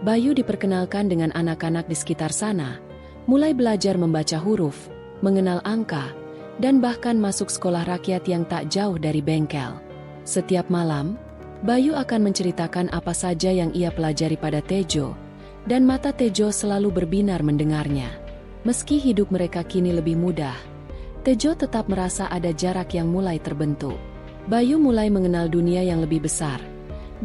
Bayu diperkenalkan dengan anak-anak di sekitar sana, mulai belajar membaca huruf, mengenal angka, dan bahkan masuk sekolah rakyat yang tak jauh dari bengkel. Setiap malam, Bayu akan menceritakan apa saja yang ia pelajari pada Tejo, dan mata Tejo selalu berbinar mendengarnya. Meski hidup mereka kini lebih mudah, Tejo tetap merasa ada jarak yang mulai terbentuk. Bayu mulai mengenal dunia yang lebih besar,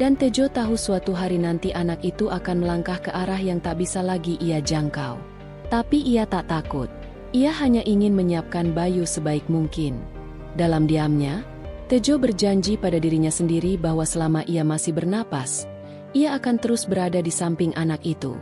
dan Tejo tahu suatu hari nanti anak itu akan melangkah ke arah yang tak bisa lagi ia jangkau. Tapi ia tak takut. Ia hanya ingin menyiapkan Bayu sebaik mungkin. Dalam diamnya, Tejo berjanji pada dirinya sendiri bahwa selama ia masih bernapas, ia akan terus berada di samping anak itu,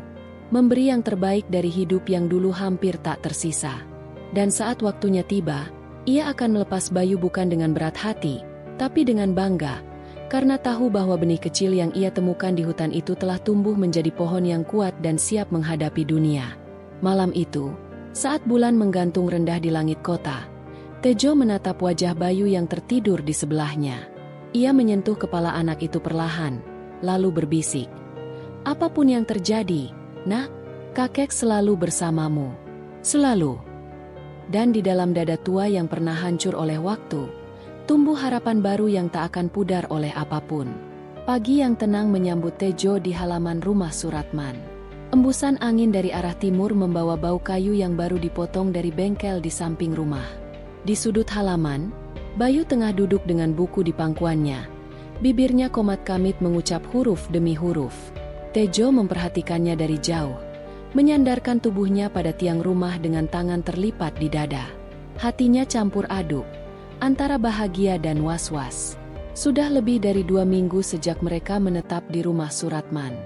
memberi yang terbaik dari hidup yang dulu hampir tak tersisa. Dan saat waktunya tiba, ia akan melepas Bayu bukan dengan berat hati, tapi dengan bangga, karena tahu bahwa benih kecil yang ia temukan di hutan itu telah tumbuh menjadi pohon yang kuat dan siap menghadapi dunia. Malam itu, saat bulan menggantung rendah di langit kota, Tejo menatap wajah Bayu yang tertidur di sebelahnya. Ia menyentuh kepala anak itu perlahan, lalu berbisik, "Apapun yang terjadi, Nak, kakek selalu bersamamu. Selalu." Dan di dalam dada tua yang pernah hancur oleh waktu, tumbuh harapan baru yang tak akan pudar oleh apapun. Pagi yang tenang menyambut Tejo di halaman rumah Suratman. Embusan angin dari arah timur membawa bau kayu yang baru dipotong dari bengkel di samping rumah. Di sudut halaman, Bayu tengah duduk dengan buku di pangkuannya. Bibirnya komat kamit mengucap huruf demi huruf. Tejo memperhatikannya dari jauh, menyandarkan tubuhnya pada tiang rumah dengan tangan terlipat di dada. Hatinya campur aduk antara bahagia dan was-was. Sudah lebih dari 2 minggu sejak mereka menetap di rumah Suratman.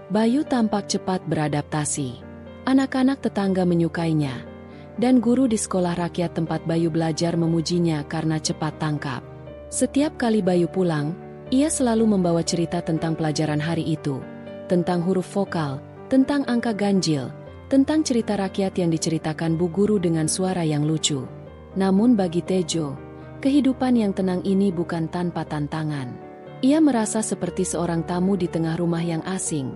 Bayu tampak cepat beradaptasi. Anak-anak tetangga menyukainya, dan guru di sekolah rakyat tempat Bayu belajar memujinya karena cepat tangkap. Setiap kali Bayu pulang, ia selalu membawa cerita tentang pelajaran hari itu, tentang huruf vokal, tentang angka ganjil, tentang cerita rakyat yang diceritakan bu guru dengan suara yang lucu. Namun bagi Tejo, kehidupan yang tenang ini bukan tanpa tantangan. Ia merasa seperti seorang tamu di tengah rumah yang asing,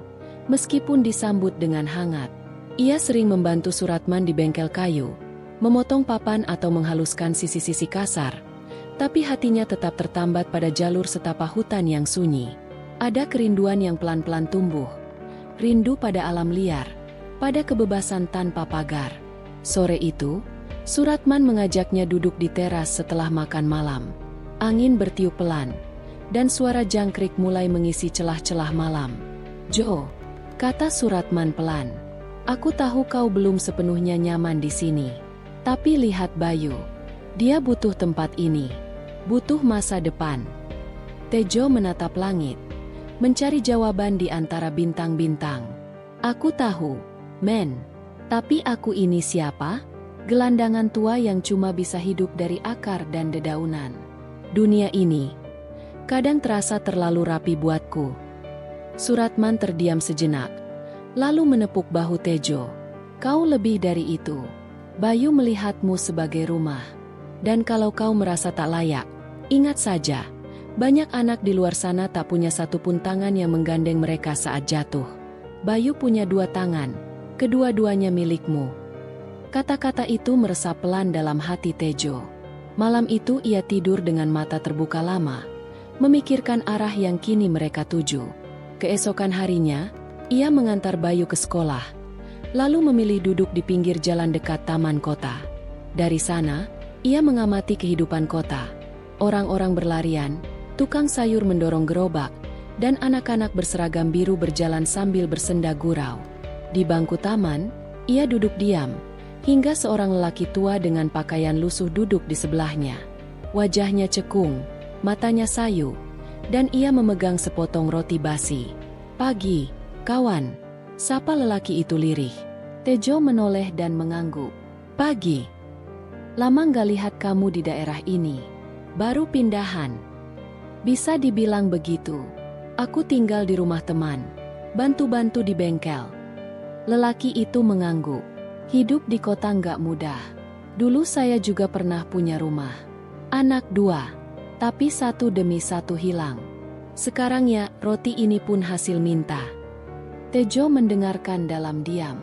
Meskipun disambut dengan hangat, ia sering membantu Suratman di bengkel kayu, memotong papan atau menghaluskan sisi-sisi kasar, tapi hatinya tetap tertambat pada jalur setapak hutan yang sunyi. Ada kerinduan yang pelan-pelan tumbuh, rindu pada alam liar, pada kebebasan tanpa pagar. Sore itu, Suratman mengajaknya duduk di teras setelah makan malam. Angin bertiup pelan, dan suara jangkrik mulai mengisi celah-celah malam. "Jo," kata Suratman pelan, "aku tahu kau belum sepenuhnya nyaman di sini. Tapi lihat Bayu. Dia butuh tempat ini. Butuh masa depan." Tejo menatap langit, mencari jawaban di antara bintang-bintang. "Aku tahu, men. Tapi aku ini siapa? Gelandangan tua yang cuma bisa hidup dari akar dan dedaunan. Dunia ini kadang terasa terlalu rapi buatku." Suratman terdiam sejenak, lalu menepuk bahu Tejo. "Kau lebih dari itu. Bayu melihatmu sebagai rumah. Dan kalau kau merasa tak layak, ingat saja, banyak anak di luar sana tak punya satupun tangan yang menggandeng mereka saat jatuh. Bayu punya 2 tangan, kedua-duanya milikmu." Kata-kata itu meresap pelan dalam hati Tejo. Malam itu ia tidur dengan mata terbuka lama, memikirkan arah yang kini mereka tuju. Keesokan harinya, ia mengantar Bayu ke sekolah, lalu memilih duduk di pinggir jalan dekat taman kota. Dari sana, ia mengamati kehidupan kota. Orang-orang berlarian, tukang sayur mendorong gerobak, dan anak-anak berseragam biru berjalan sambil bersenda gurau. Di bangku taman, ia duduk diam, hingga seorang lelaki tua dengan pakaian lusuh duduk di sebelahnya. Wajahnya cekung, matanya sayu, dan ia memegang sepotong roti basi. "Pagi, kawan," sapa lelaki itu lirih. Tejo menoleh dan mengangguk. "Pagi. Lama nggak lihat kamu di daerah ini. Baru pindahan?" "Bisa dibilang begitu. Aku tinggal di rumah teman, bantu-bantu di bengkel." Lelaki itu mengangguk. "Hidup di kota nggak mudah. Dulu saya juga pernah punya rumah. Anak 2, tapi satu demi satu hilang. Sekarang ya, roti ini pun hasil minta." Tejo mendengarkan dalam diam.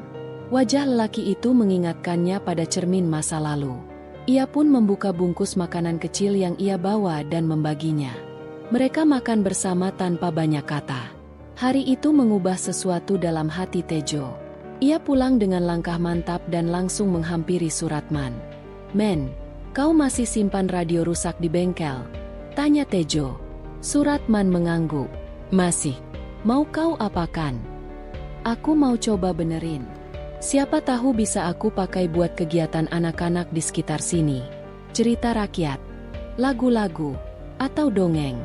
Wajah lelaki itu mengingatkannya pada cermin masa lalu. Ia pun membuka bungkus makanan kecil yang ia bawa dan membaginya. Mereka makan bersama tanpa banyak kata. Hari itu mengubah sesuatu dalam hati Tejo. Ia pulang dengan langkah mantap dan langsung menghampiri Suratman. "Men, kau masih simpan radio rusak di bengkel?" tanya Tejo. Suratman mengangguk. "Masih. Mau kau apakan?" "Aku mau coba benerin. Siapa tahu bisa aku pakai buat kegiatan anak-anak di sekitar sini. Cerita rakyat, lagu-lagu, atau dongeng.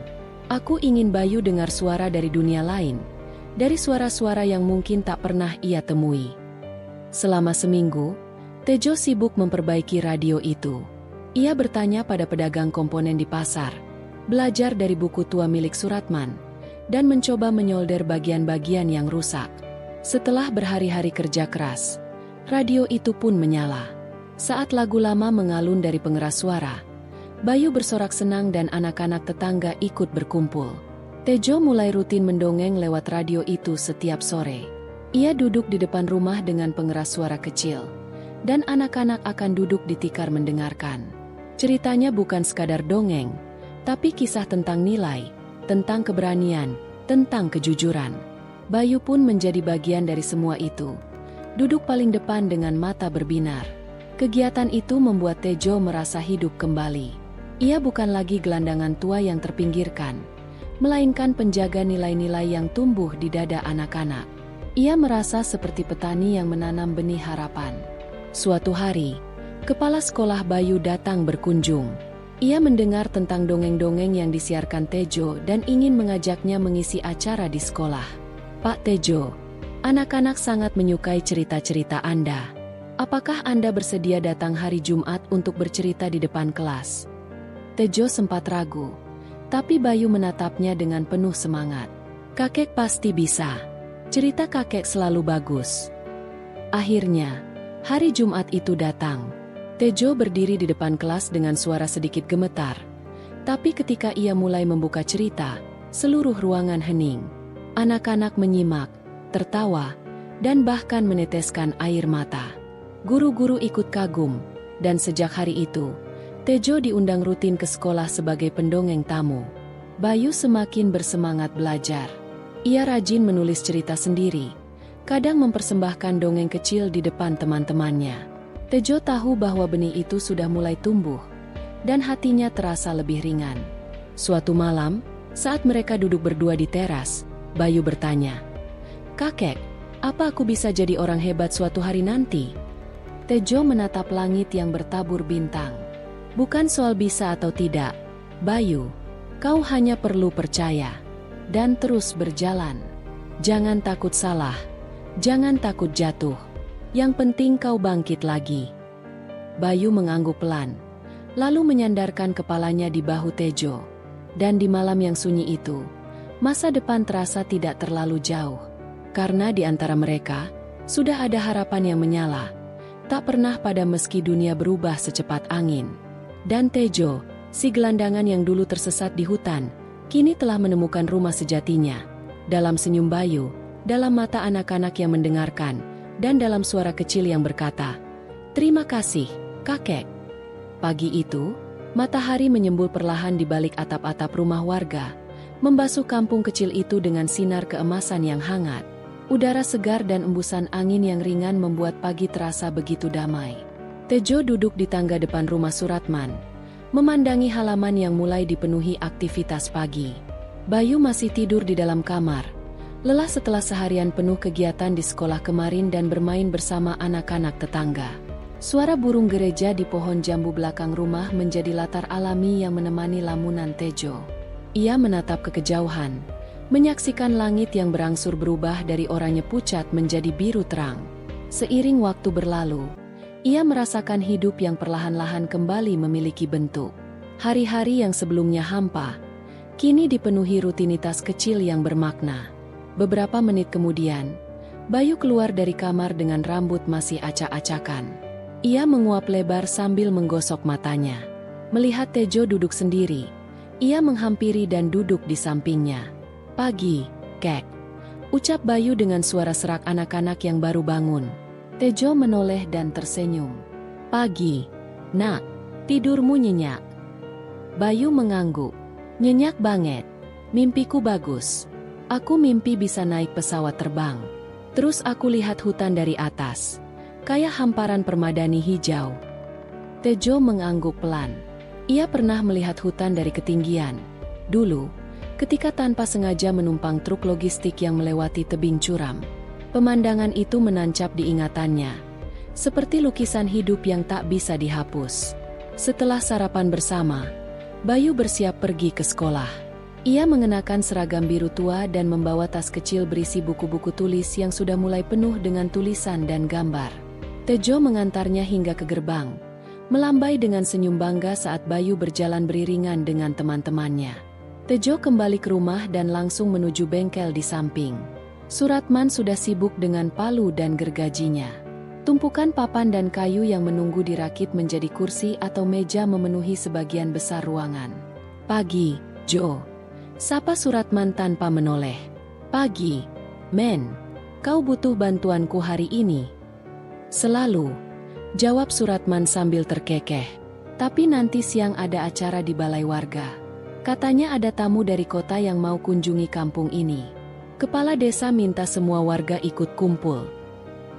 Aku ingin Bayu dengar suara dari dunia lain, dari suara-suara yang mungkin tak pernah ia temui." Selama seminggu, Tejo sibuk memperbaiki radio itu. Ia bertanya pada pedagang komponen di pasar, belajar dari buku tua milik Suratman, dan mencoba menyolder bagian-bagian yang rusak. Setelah berhari-hari kerja keras, radio itu pun menyala. Saat lagu lama mengalun dari pengeras suara, Bayu bersorak senang dan anak-anak tetangga ikut berkumpul. Tejo mulai rutin mendongeng lewat radio itu setiap sore. Ia duduk di depan rumah dengan pengeras suara kecil, dan anak-anak akan duduk di tikar mendengarkan. Ceritanya bukan sekadar dongeng, tapi kisah tentang nilai, tentang keberanian, tentang kejujuran. Bayu pun menjadi bagian dari semua itu. Duduk paling depan dengan mata berbinar. Kegiatan itu membuat Tejo merasa hidup kembali. Ia bukan lagi gelandangan tua yang terpinggirkan, melainkan penjaga nilai-nilai yang tumbuh di dada anak-anak. Ia merasa seperti petani yang menanam benih harapan. Suatu hari, kepala sekolah Bayu datang berkunjung. Ia mendengar tentang dongeng-dongeng yang disiarkan Tejo dan ingin mengajaknya mengisi acara di sekolah. "Pak Tejo, anak-anak sangat menyukai cerita-cerita Anda. Apakah Anda bersedia datang hari Jumat untuk bercerita di depan kelas?" Tejo sempat ragu, tapi Bayu menatapnya dengan penuh semangat. "Kakek pasti bisa. Cerita kakek selalu bagus." Akhirnya, hari Jumat itu datang. Tejo berdiri di depan kelas dengan suara sedikit gemetar. Tapi ketika ia mulai membuka cerita, seluruh ruangan hening. Anak-anak menyimak, tertawa, dan bahkan meneteskan air mata. Guru-guru ikut kagum, dan sejak hari itu, Tejo diundang rutin ke sekolah sebagai pendongeng tamu. Bayu semakin bersemangat belajar. Ia rajin menulis cerita sendiri, kadang mempersembahkan dongeng kecil di depan teman-temannya. Tejo tahu bahwa benih itu sudah mulai tumbuh, dan hatinya terasa lebih ringan. Suatu malam, saat mereka duduk berdua di teras, Bayu bertanya, "Kakek, apa aku bisa jadi orang hebat suatu hari nanti?" Tejo menatap langit yang bertabur bintang. "Bukan soal bisa atau tidak, Bayu. Kau hanya perlu percaya dan terus berjalan. Jangan takut salah, jangan takut jatuh. Yang penting kau bangkit lagi." Bayu mengangguk pelan, lalu menyandarkan kepalanya di bahu Tejo. Dan di malam yang sunyi itu, masa depan terasa tidak terlalu jauh. Karena di antara mereka, sudah ada harapan yang menyala. Tak pernah padam meski dunia berubah secepat angin. Dan Tejo, si gelandangan yang dulu tersesat di hutan, kini telah menemukan rumah sejatinya. Dalam senyum Bayu, dalam mata anak-anak yang mendengarkan, dan dalam suara kecil yang berkata, "Terima kasih, kakek." Pagi itu, matahari menyembul perlahan di balik atap-atap rumah warga, membasuh kampung kecil itu dengan sinar keemasan yang hangat. Udara segar dan embusan angin yang ringan membuat pagi terasa begitu damai. Tejo duduk di tangga depan rumah Suratman, memandangi halaman yang mulai dipenuhi aktivitas pagi. Bayu masih tidur di dalam kamar, lelah setelah seharian penuh kegiatan di sekolah kemarin dan bermain bersama anak-anak tetangga. Suara burung gereja di pohon jambu belakang rumah menjadi latar alami yang menemani lamunan Tejo. Ia menatap ke kejauhan, menyaksikan langit yang berangsur berubah dari oranye pucat menjadi biru terang. Seiring waktu berlalu, ia merasakan hidup yang perlahan-lahan kembali memiliki bentuk. Hari-hari yang sebelumnya hampa, kini dipenuhi rutinitas kecil yang bermakna. Beberapa menit kemudian, Bayu keluar dari kamar dengan rambut masih acak-acakan. Ia menguap lebar sambil menggosok matanya. Melihat Tejo duduk sendiri, ia menghampiri dan duduk di sampingnya. "Pagi, Kek," ucap Bayu dengan suara serak anak-anak yang baru bangun. Tejo menoleh dan tersenyum. "Pagi, Nak. Tidurmu nyenyak?" Bayu mengangguk. "Nyenyak banget. Mimpiku bagus. Aku mimpi bisa naik pesawat terbang. Terus aku lihat hutan dari atas, kayak hamparan permadani hijau." Tejo mengangguk pelan. Ia pernah melihat hutan dari ketinggian. Dulu, ketika tanpa sengaja menumpang truk logistik yang melewati tebing curam. Pemandangan itu menancap di ingatannya, seperti lukisan hidup yang tak bisa dihapus. Setelah sarapan bersama, Bayu bersiap pergi ke sekolah. Ia mengenakan seragam biru tua dan membawa tas kecil berisi buku-buku tulis yang sudah mulai penuh dengan tulisan dan gambar. Tejo mengantarnya hingga ke gerbang, melambai dengan senyum bangga saat Bayu berjalan beriringan dengan teman-temannya. Tejo kembali ke rumah dan langsung menuju bengkel di samping. Suratman sudah sibuk dengan palu dan gergajinya. Tumpukan papan dan kayu yang menunggu dirakit menjadi kursi atau meja memenuhi sebagian besar ruangan. "Pagi, Jo," sapa Suratman tanpa menoleh. "Pagi, Men. Kau butuh bantuanku hari ini?" "Selalu," jawab Suratman sambil terkekeh. "Tapi nanti siang ada acara di balai warga. Katanya ada tamu dari kota yang mau kunjungi kampung ini. Kepala desa minta semua warga ikut kumpul."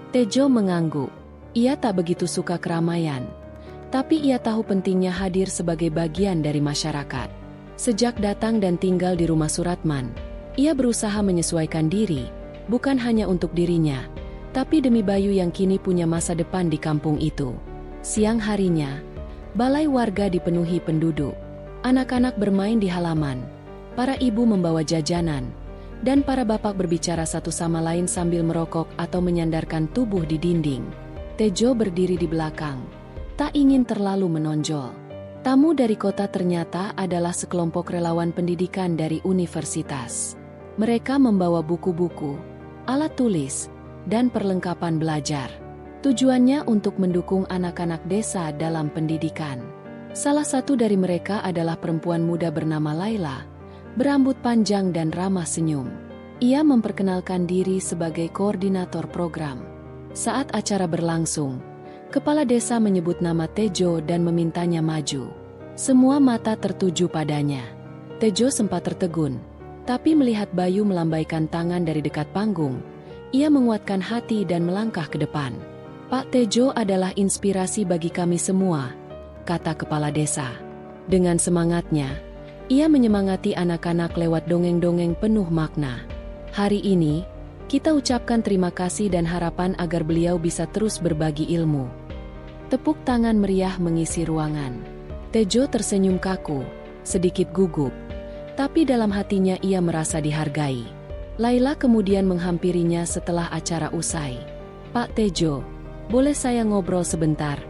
Tejo mengangguk. Ia tak begitu suka keramaian, tapi ia tahu pentingnya hadir sebagai bagian dari masyarakat. Sejak datang dan tinggal di rumah Suratman, ia berusaha menyesuaikan diri, bukan hanya untuk dirinya, tapi demi Bayu yang kini punya masa depan di kampung itu. Siang harinya, balai warga dipenuhi penduduk. Anak-anak bermain di halaman, para ibu membawa jajanan, dan para bapak berbicara satu sama lain sambil merokok atau menyandarkan tubuh di dinding. Tejo berdiri di belakang, tak ingin terlalu menonjol. Tamu dari kota ternyata adalah sekelompok relawan pendidikan dari universitas. Mereka membawa buku-buku, alat tulis, dan perlengkapan belajar. Tujuannya untuk mendukung anak-anak desa dalam pendidikan. Salah satu dari mereka adalah perempuan muda bernama Laila, berambut panjang dan ramah senyum. Ia memperkenalkan diri sebagai koordinator program. Saat acara berlangsung, kepala desa menyebut nama Tejo dan memintanya maju. Semua mata tertuju padanya. Tejo sempat tertegun, tapi melihat Bayu melambaikan tangan dari dekat panggung, ia menguatkan hati dan melangkah ke depan. "Pak Tejo adalah inspirasi bagi kami semua," kata kepala desa. Dengan semangatnya, ia menyemangati anak-anak lewat dongeng-dongeng penuh makna. "Hari ini, kita ucapkan terima kasih dan harapan agar beliau bisa terus berbagi ilmu." Tepuk tangan meriah mengisi ruangan. Tejo tersenyum kaku, sedikit gugup, tapi dalam hatinya ia merasa dihargai. Laila kemudian menghampirinya setelah acara usai. "Pak Tejo, boleh saya ngobrol sebentar?"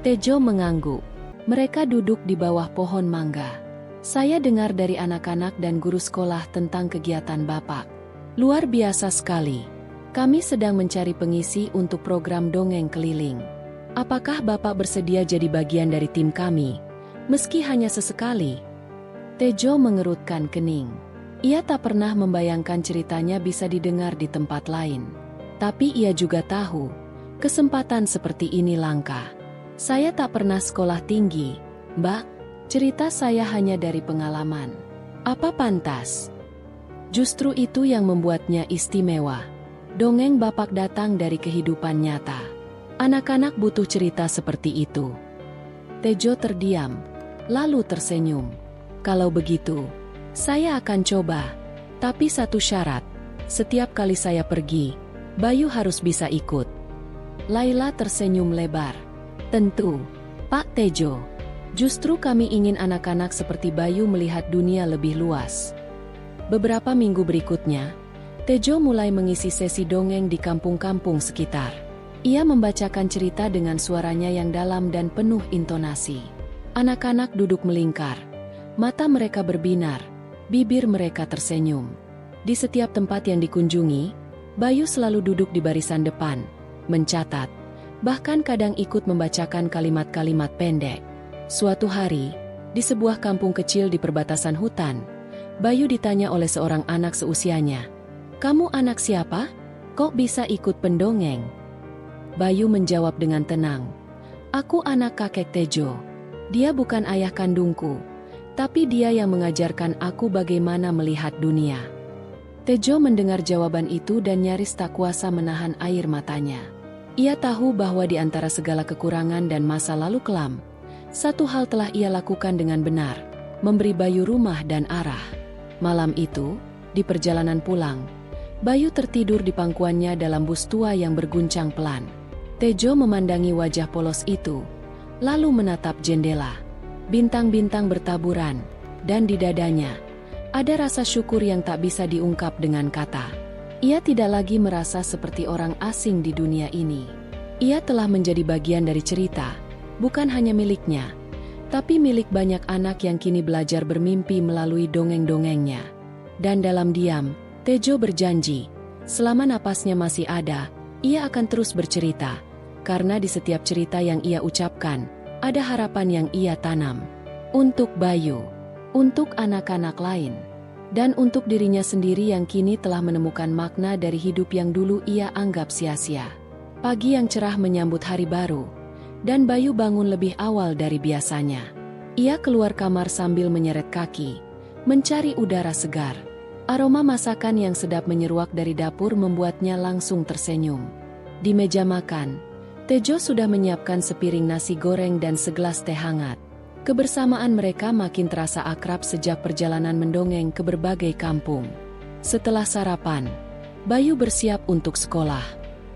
Tejo mengangguk. Mereka duduk di bawah pohon mangga. "Saya dengar dari anak-anak dan guru sekolah tentang kegiatan Bapak. Luar biasa sekali. Kami sedang mencari pengisi untuk program dongeng keliling. Apakah Bapak bersedia jadi bagian dari tim kami, meski hanya sesekali?" Tejo mengerutkan kening. Ia tak pernah membayangkan ceritanya bisa didengar di tempat lain. Tapi ia juga tahu, kesempatan seperti ini langka. "Saya tak pernah sekolah tinggi, Mbak. Cerita saya hanya dari pengalaman. Apa pantas?" Justru itu yang membuatnya istimewa. Dongeng Bapak datang dari kehidupan nyata. Anak-anak butuh cerita seperti itu. Tejo terdiam, lalu tersenyum. "Kalau begitu, saya akan coba. Tapi satu syarat, setiap kali saya pergi, Bayu harus bisa ikut." Laila tersenyum lebar. "Tentu, Pak Tejo. Justru kami ingin anak-anak seperti Bayu melihat dunia lebih luas." Beberapa minggu berikutnya, Tejo mulai mengisi sesi dongeng di kampung-kampung sekitar. Ia membacakan cerita dengan suaranya yang dalam dan penuh intonasi. Anak-anak duduk melingkar, mata mereka berbinar, bibir mereka tersenyum. Di setiap tempat yang dikunjungi, Bayu selalu duduk di barisan depan, mencatat, bahkan kadang ikut membacakan kalimat-kalimat pendek. Suatu hari, di sebuah kampung kecil di perbatasan hutan, Bayu ditanya oleh seorang anak seusianya, "Kamu anak siapa? Kok bisa ikut pendongeng?" Bayu menjawab dengan tenang, "Aku anak kakek Tejo. Dia bukan ayah kandungku, tapi dia yang mengajarkan aku bagaimana melihat dunia." Tejo mendengar jawaban itu dan nyaris tak kuasa menahan air matanya. Ia tahu bahwa di antara segala kekurangan dan masa lalu kelam, satu hal telah ia lakukan dengan benar, memberi Bayu rumah dan arah. Malam itu, di perjalanan pulang, Bayu tertidur di pangkuannya dalam bus tua yang berguncang pelan. Tejo memandangi wajah polos itu, lalu menatap jendela. Bintang-bintang bertaburan, dan di dadanya, ada rasa syukur yang tak bisa diungkap dengan kata. Ia tidak lagi merasa seperti orang asing di dunia ini. Ia telah menjadi bagian dari cerita, bukan hanya miliknya, tapi milik banyak anak yang kini belajar bermimpi melalui dongeng-dongengnya. Dan dalam diam, Tejo berjanji, selama napasnya masih ada, ia akan terus bercerita, karena di setiap cerita yang ia ucapkan, ada harapan yang ia tanam. Untuk Bayu, untuk anak-anak lain, dan untuk dirinya sendiri yang kini telah menemukan makna dari hidup yang dulu ia anggap sia-sia. Pagi yang cerah menyambut hari baru, dan Bayu bangun lebih awal dari biasanya. Ia keluar kamar sambil menyeret kaki, mencari udara segar. Aroma masakan yang sedap menyeruak dari dapur membuatnya langsung tersenyum. Di meja makan, Tejo sudah menyiapkan sepiring nasi goreng dan segelas teh hangat. Kebersamaan mereka makin terasa akrab sejak perjalanan mendongeng ke berbagai kampung. Setelah sarapan, Bayu bersiap untuk sekolah.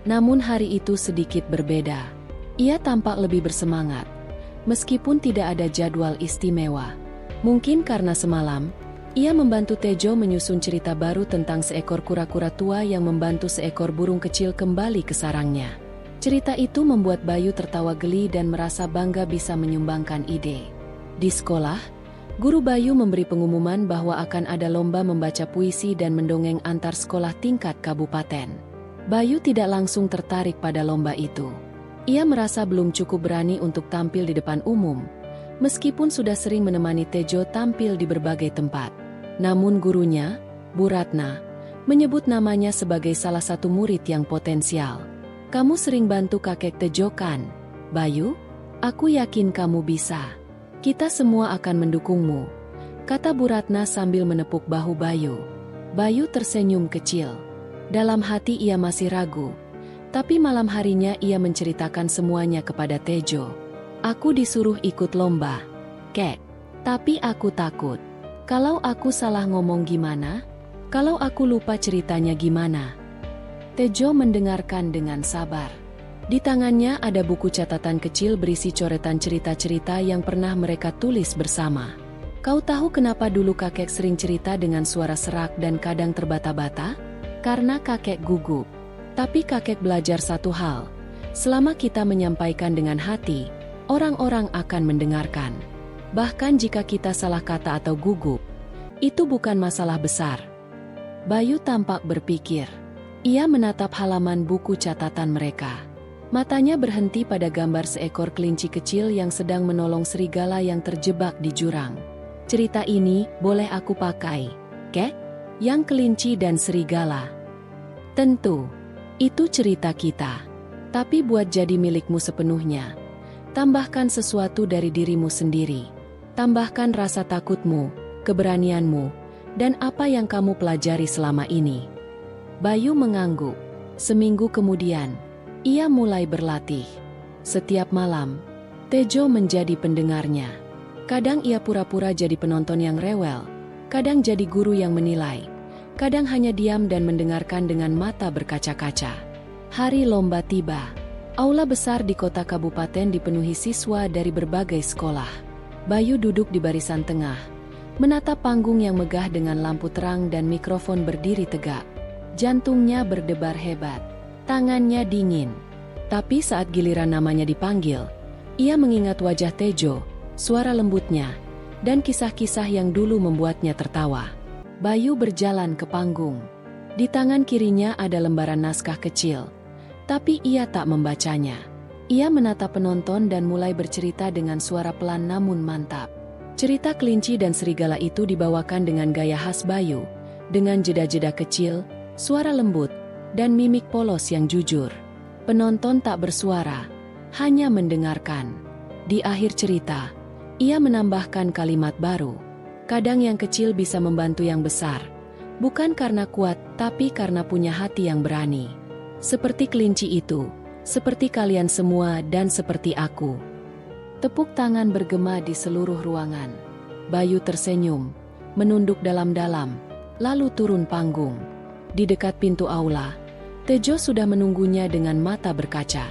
Namun hari itu sedikit berbeda. Ia tampak lebih bersemangat, meskipun tidak ada jadwal istimewa. Mungkin karena semalam, ia membantu Tejo menyusun cerita baru tentang seekor kura-kura tua yang membantu seekor burung kecil kembali ke sarangnya. Cerita itu membuat Bayu tertawa geli dan merasa bangga bisa menyumbangkan ide. Di sekolah, guru Bayu memberi pengumuman bahwa akan ada lomba membaca puisi dan mendongeng antar sekolah tingkat kabupaten. Bayu tidak langsung tertarik pada lomba itu. Ia merasa belum cukup berani untuk tampil di depan umum, meskipun sudah sering menemani Tejo tampil di berbagai tempat. Namun gurunya, Bu Ratna, menyebut namanya sebagai salah satu murid yang potensial. Kamu sering bantu kakek Tejo kan, Bayu? Aku yakin kamu bisa. Kita semua akan mendukungmu, kata Bu Ratna sambil menepuk bahu Bayu. Bayu tersenyum kecil. Dalam hati ia masih ragu. Tapi malam harinya ia menceritakan semuanya kepada Tejo. Aku disuruh ikut lomba, Kek. Tapi aku takut. Kalau aku salah ngomong gimana? Kalau aku lupa ceritanya gimana? Tejo mendengarkan dengan sabar. Di tangannya ada buku catatan kecil berisi coretan cerita-cerita yang pernah mereka tulis bersama. Kau tahu kenapa dulu kakek sering cerita dengan suara serak dan kadang terbata-bata? Karena kakek gugup. Tapi kakek belajar satu hal. Selama kita menyampaikan dengan hati, orang-orang akan mendengarkan. Bahkan jika kita salah kata atau gugup, itu bukan masalah besar. Bayu tampak berpikir. Ia menatap halaman buku catatan mereka. Matanya berhenti pada gambar seekor kelinci kecil yang sedang menolong serigala yang terjebak di jurang. Cerita ini boleh aku pakai, Kek? Yang kelinci dan serigala. Tentu, itu cerita kita. Tapi buat jadi milikmu sepenuhnya. Tambahkan sesuatu dari dirimu sendiri. Tambahkan rasa takutmu, keberanianmu, dan apa yang kamu pelajari selama ini. Bayu mengangguk. Seminggu kemudian, ia mulai berlatih. Setiap malam, Tejo menjadi pendengarnya. Kadang ia pura-pura jadi penonton yang rewel, kadang jadi guru yang menilai, kadang hanya diam dan mendengarkan dengan mata berkaca-kaca. Hari lomba tiba. Aula besar di kota kabupaten dipenuhi siswa dari berbagai sekolah. Bayu duduk di barisan tengah, menatap panggung yang megah dengan lampu terang dan mikrofon berdiri tegak. Jantungnya berdebar hebat, tangannya dingin. Tapi saat giliran namanya dipanggil, ia mengingat wajah Tejo, suara lembutnya, dan kisah-kisah yang dulu membuatnya tertawa. Bayu berjalan ke panggung. Di tangan kirinya ada lembaran naskah kecil, tapi ia tak membacanya. Ia menatap penonton dan mulai bercerita dengan suara pelan namun mantap. Cerita kelinci dan serigala itu dibawakan dengan gaya khas Bayu, dengan jeda-jeda kecil, suara lembut, dan mimik polos yang jujur. Penonton tak bersuara, hanya mendengarkan. Di akhir cerita, ia menambahkan kalimat baru. Kadang yang kecil bisa membantu yang besar, bukan karena kuat, tapi karena punya hati yang berani. Seperti kelinci itu. Seperti kalian semua dan seperti aku. Tepuk tangan bergema di seluruh ruangan. Bayu tersenyum, menunduk dalam-dalam, lalu turun panggung. Di dekat pintu aula, Tejo sudah menunggunya dengan mata berkaca.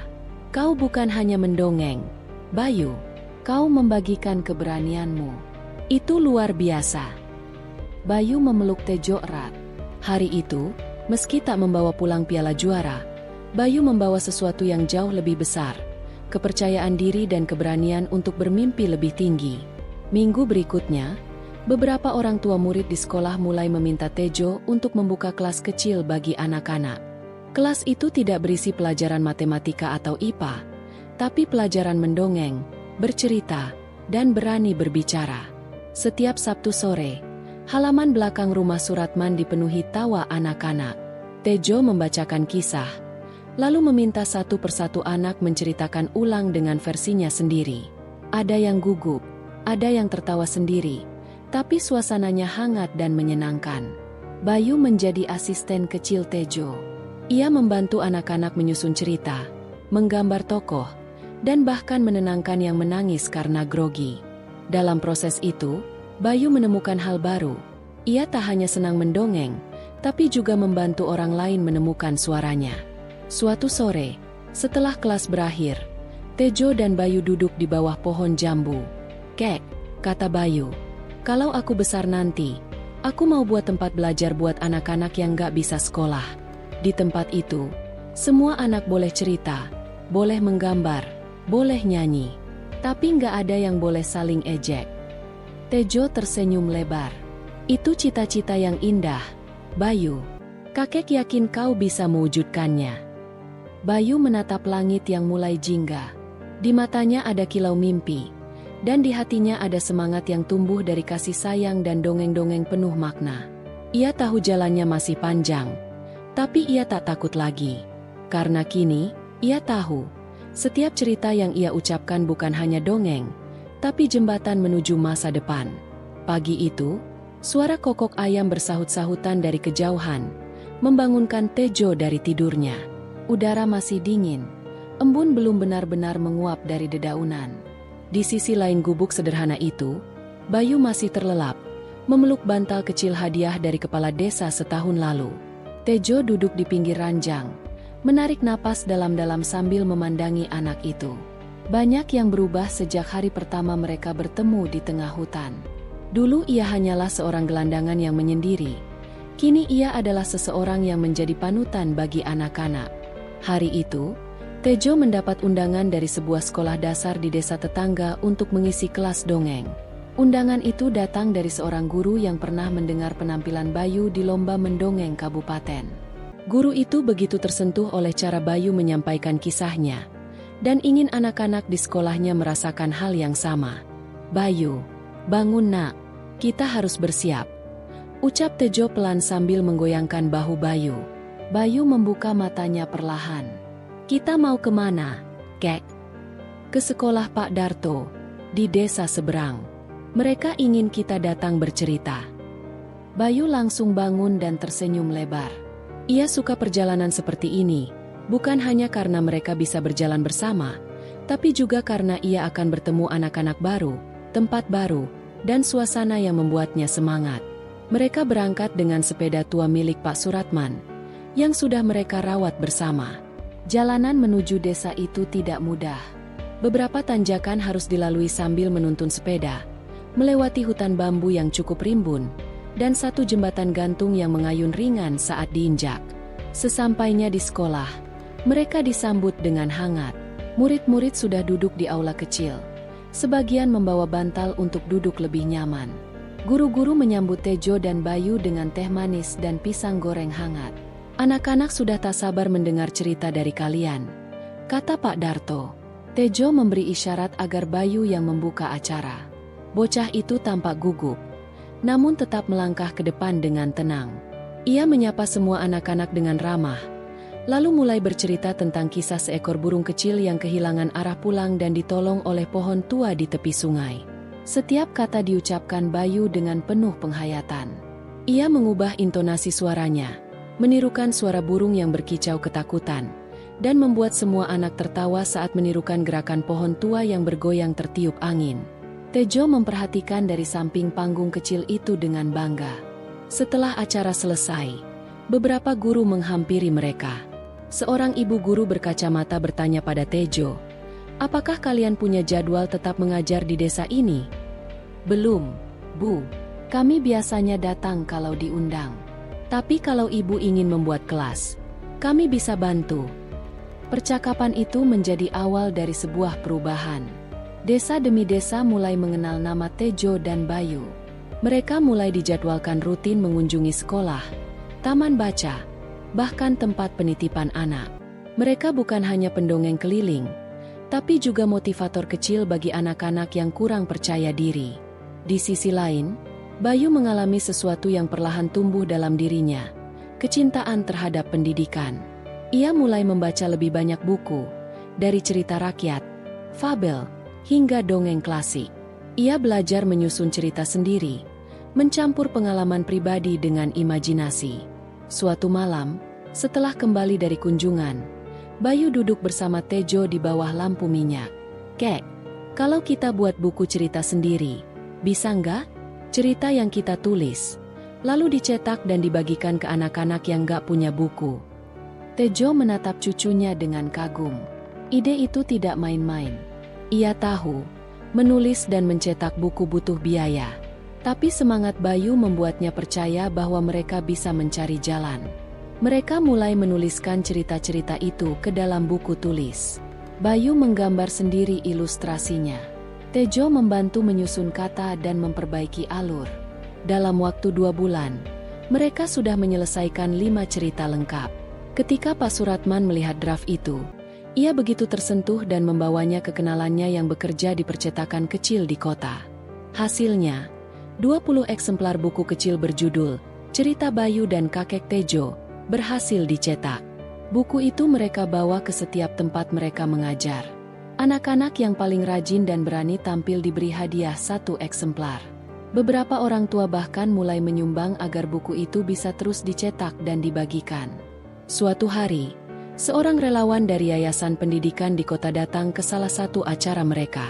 Kau bukan hanya mendongeng, Bayu. Kau membagikan keberanianmu. Itu luar biasa. Bayu memeluk Tejo erat. Hari itu, meski tak membawa pulang piala juara, Bayu membawa sesuatu yang jauh lebih besar, kepercayaan diri dan keberanian untuk bermimpi lebih tinggi. Minggu berikutnya, beberapa orang tua murid di sekolah mulai meminta Tejo untuk membuka kelas kecil bagi anak-anak. Kelas itu tidak berisi pelajaran matematika atau IPA, tapi pelajaran mendongeng, bercerita, dan berani berbicara. Setiap Sabtu sore, halaman belakang rumah Suratman dipenuhi tawa anak-anak. Tejo membacakan kisah, lalu meminta satu persatu anak menceritakan ulang dengan versinya sendiri. Ada yang gugup, ada yang tertawa sendiri, tapi suasananya hangat dan menyenangkan. Bayu menjadi asisten kecil Tejo. Ia membantu anak-anak menyusun cerita, menggambar tokoh, dan bahkan menenangkan yang menangis karena grogi. Dalam proses itu, Bayu menemukan hal baru. Ia tak hanya senang mendongeng, tapi juga membantu orang lain menemukan suaranya. Suatu sore, setelah kelas berakhir, Tejo dan Bayu duduk di bawah pohon jambu. Kek, kata Bayu, kalau aku besar nanti, aku mau buat tempat belajar buat anak-anak yang gak bisa sekolah. Di tempat itu, semua anak boleh cerita, boleh menggambar, boleh nyanyi, tapi gak ada yang boleh saling ejek. Tejo tersenyum lebar. Itu cita-cita yang indah, Bayu. Kakek yakin kau bisa mewujudkannya. Bayu menatap langit yang mulai jingga. Di matanya ada kilau mimpi, dan di hatinya ada semangat yang tumbuh dari kasih sayang dan dongeng-dongeng penuh makna. Ia tahu jalannya masih panjang, tapi ia tak takut lagi. Karena kini, ia tahu, setiap cerita yang ia ucapkan bukan hanya dongeng, tapi jembatan menuju masa depan. Pagi itu, suara kokok ayam bersahut-sahutan dari kejauhan, membangunkan Tejo dari tidurnya. Udara masih dingin, embun belum benar-benar menguap dari dedaunan. Di sisi lain gubuk sederhana itu, Bayu masih terlelap, memeluk bantal kecil hadiah dari kepala desa setahun lalu. Tejo duduk di pinggir ranjang, menarik napas dalam-dalam sambil memandangi anak itu. Banyak yang berubah sejak hari pertama mereka bertemu di tengah hutan. Dulu ia hanyalah seorang gelandangan yang menyendiri. Kini ia adalah seseorang yang menjadi panutan bagi anak-anak. Hari itu, Tejo mendapat undangan dari sebuah sekolah dasar di desa tetangga untuk mengisi kelas dongeng. Undangan itu datang dari seorang guru yang pernah mendengar penampilan Bayu di lomba mendongeng kabupaten. Guru itu begitu tersentuh oleh cara Bayu menyampaikan kisahnya, dan ingin anak-anak di sekolahnya merasakan hal yang sama. "Bayu, bangun nak, kita harus bersiap," ucap Tejo pelan sambil menggoyangkan bahu Bayu. Bayu membuka matanya perlahan. "Kita mau kemana, Kek?" "Ke sekolah Pak Darto, di desa seberang. Mereka ingin kita datang bercerita." Bayu langsung bangun dan tersenyum lebar. Ia suka perjalanan seperti ini, bukan hanya karena mereka bisa berjalan bersama, tapi juga karena ia akan bertemu anak-anak baru, tempat baru, dan suasana yang membuatnya semangat. Mereka berangkat dengan sepeda tua milik Pak Suratman, yang sudah mereka rawat bersama. Jalanan menuju desa itu tidak mudah. Beberapa tanjakan harus dilalui sambil menuntun sepeda, melewati hutan bambu yang cukup rimbun, dan satu jembatan gantung yang mengayun ringan saat diinjak. Sesampainya di sekolah, mereka disambut dengan hangat. Murid-murid sudah duduk di aula kecil. Sebagian membawa bantal untuk duduk lebih nyaman. Guru-guru menyambut Tejo dan Bayu dengan teh manis dan pisang goreng hangat. "Anak-anak sudah tak sabar mendengar cerita dari kalian," kata Pak Darto. Tejo memberi isyarat agar Bayu yang membuka acara. Bocah itu tampak gugup, namun tetap melangkah ke depan dengan tenang. Ia menyapa semua anak-anak dengan ramah, lalu mulai bercerita tentang kisah seekor burung kecil yang kehilangan arah pulang dan ditolong oleh pohon tua di tepi sungai. Setiap kata diucapkan Bayu dengan penuh penghayatan. Ia mengubah intonasi suaranya, menirukan suara burung yang berkicau ketakutan, dan membuat semua anak tertawa saat menirukan gerakan pohon tua yang bergoyang tertiup angin. Tejo memperhatikan dari samping panggung kecil itu dengan bangga. Setelah acara selesai, beberapa guru menghampiri mereka. Seorang ibu guru berkacamata bertanya pada Tejo, "Apakah kalian punya jadwal tetap mengajar di desa ini?" "Belum, Bu. Kami biasanya datang kalau diundang. Tapi kalau ibu ingin membuat kelas, kami bisa bantu." Percakapan itu menjadi awal dari sebuah perubahan. Desa demi desa mulai mengenal nama Tejo dan Bayu. Mereka mulai dijadwalkan rutin mengunjungi sekolah, taman baca, bahkan tempat penitipan anak. Mereka bukan hanya pendongeng keliling, tapi juga motivator kecil bagi anak-anak yang kurang percaya diri. Di sisi lain, Bayu mengalami sesuatu yang perlahan tumbuh dalam dirinya, kecintaan terhadap pendidikan. Ia mulai membaca lebih banyak buku, dari cerita rakyat, fabel, hingga dongeng klasik. Ia belajar menyusun cerita sendiri, mencampur pengalaman pribadi dengan imajinasi. Suatu malam, setelah kembali dari kunjungan, Bayu duduk bersama Tejo di bawah lampu minyak. "Kek, kalau kita buat buku cerita sendiri, bisa nggak? Cerita yang kita tulis, lalu dicetak dan dibagikan ke anak-anak yang nggak punya buku." Tejo menatap cucunya dengan kagum. Ide itu tidak main-main. Ia tahu, menulis dan mencetak buku butuh biaya. Tapi semangat Bayu membuatnya percaya bahwa mereka bisa mencari jalan. Mereka mulai menuliskan cerita-cerita itu ke dalam buku tulis. Bayu menggambar sendiri ilustrasinya. Tejo membantu menyusun kata dan memperbaiki alur. Dalam waktu 2 bulan, mereka sudah menyelesaikan 5 cerita lengkap. Ketika Pak Suratman melihat draft itu, ia begitu tersentuh dan membawanya ke kenalannya yang bekerja di percetakan kecil di kota. Hasilnya, 20 eksemplar buku kecil berjudul Cerita Bayu dan Kakek Tejo berhasil dicetak. Buku itu mereka bawa ke setiap tempat mereka mengajar. Anak-anak yang paling rajin dan berani tampil diberi hadiah 1 eksemplar. Beberapa orang tua bahkan mulai menyumbang agar buku itu bisa terus dicetak dan dibagikan. Suatu hari, seorang relawan dari Yayasan Pendidikan di kota datang ke salah satu acara mereka.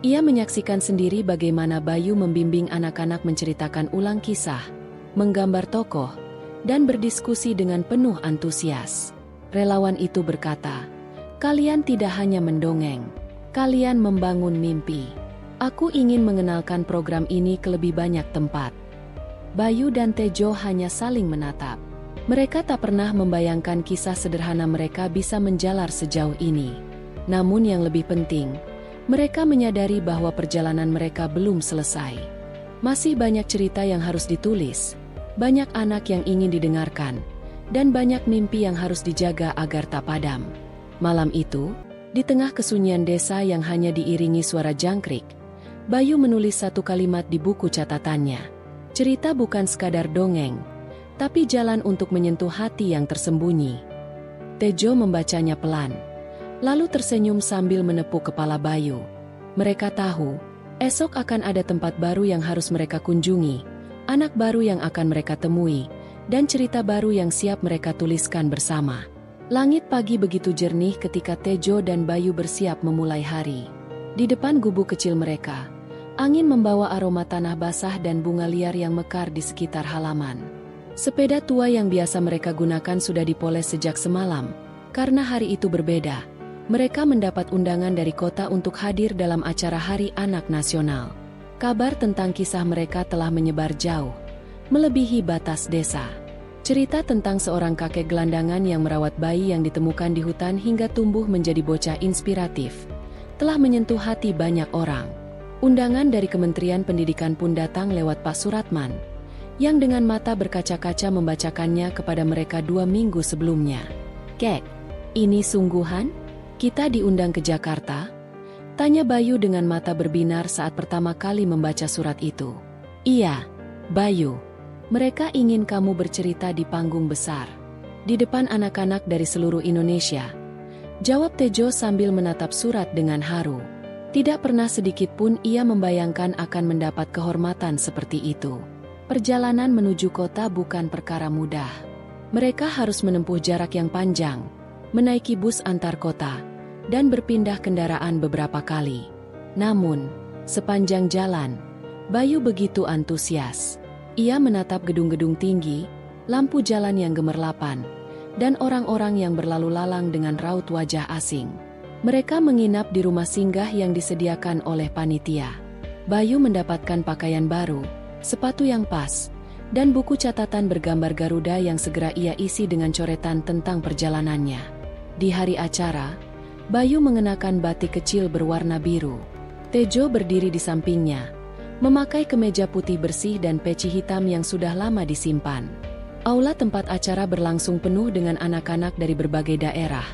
Ia menyaksikan sendiri bagaimana Bayu membimbing anak-anak menceritakan ulang kisah, menggambar tokoh, dan berdiskusi dengan penuh antusias. Relawan itu berkata, "Kalian tidak hanya mendongeng, kalian membangun mimpi. Aku ingin mengenalkan program ini ke lebih banyak tempat." Bayu dan Tejo hanya saling menatap. Mereka tak pernah membayangkan kisah sederhana mereka bisa menjalar sejauh ini. Namun yang lebih penting, mereka menyadari bahwa perjalanan mereka belum selesai. Masih banyak cerita yang harus ditulis, banyak anak yang ingin didengarkan, dan banyak mimpi yang harus dijaga agar tak padam. Malam itu, di tengah kesunyian desa yang hanya diiringi suara jangkrik, Bayu menulis satu kalimat di buku catatannya. Cerita bukan sekadar dongeng, tapi jalan untuk menyentuh hati yang tersembunyi. Tejo membacanya pelan, lalu tersenyum sambil menepuk kepala Bayu. Mereka tahu, esok akan ada tempat baru yang harus mereka kunjungi, anak baru yang akan mereka temui, dan cerita baru yang siap mereka tuliskan bersama. Langit pagi begitu jernih ketika Tejo dan Bayu bersiap memulai hari. Di depan gubuk kecil mereka, angin membawa aroma tanah basah dan bunga liar yang mekar di sekitar halaman. Sepeda tua yang biasa mereka gunakan sudah dipoles sejak semalam. Karena hari itu berbeda, mereka mendapat undangan dari kota untuk hadir dalam acara Hari Anak Nasional. Kabar tentang kisah mereka telah menyebar jauh, melebihi batas desa. Cerita tentang seorang kakek gelandangan yang merawat bayi yang ditemukan di hutan hingga tumbuh menjadi bocah inspiratif, telah menyentuh hati banyak orang. Undangan dari Kementerian Pendidikan pun datang lewat Pak Suratman, yang dengan mata berkaca-kaca membacakannya kepada mereka 2 minggu sebelumnya. "Kek, ini sungguhan? Kita diundang ke Jakarta?" tanya Bayu dengan mata berbinar saat pertama kali membaca surat itu. "Iya, Bayu. Mereka ingin kamu bercerita di panggung besar, di depan anak-anak dari seluruh Indonesia," jawab Tejo sambil menatap surat dengan haru. Tidak pernah sedikit pun ia membayangkan akan mendapat kehormatan seperti itu. Perjalanan menuju kota bukan perkara mudah. Mereka harus menempuh jarak yang panjang, menaiki bus antar kota, dan berpindah kendaraan beberapa kali. Namun, sepanjang jalan, Bayu begitu antusias. Ia menatap gedung-gedung tinggi, lampu jalan yang gemerlapan, dan orang-orang yang berlalu lalang dengan raut wajah asing. Mereka menginap di rumah singgah yang disediakan oleh panitia. Bayu mendapatkan pakaian baru, sepatu yang pas, dan buku catatan bergambar Garuda yang segera ia isi dengan coretan tentang perjalanannya. Di hari acara, Bayu mengenakan batik kecil berwarna biru. Tejo berdiri di sampingnya, memakai kemeja putih bersih dan peci hitam yang sudah lama disimpan. Aula tempat acara berlangsung penuh dengan anak-anak dari berbagai daerah.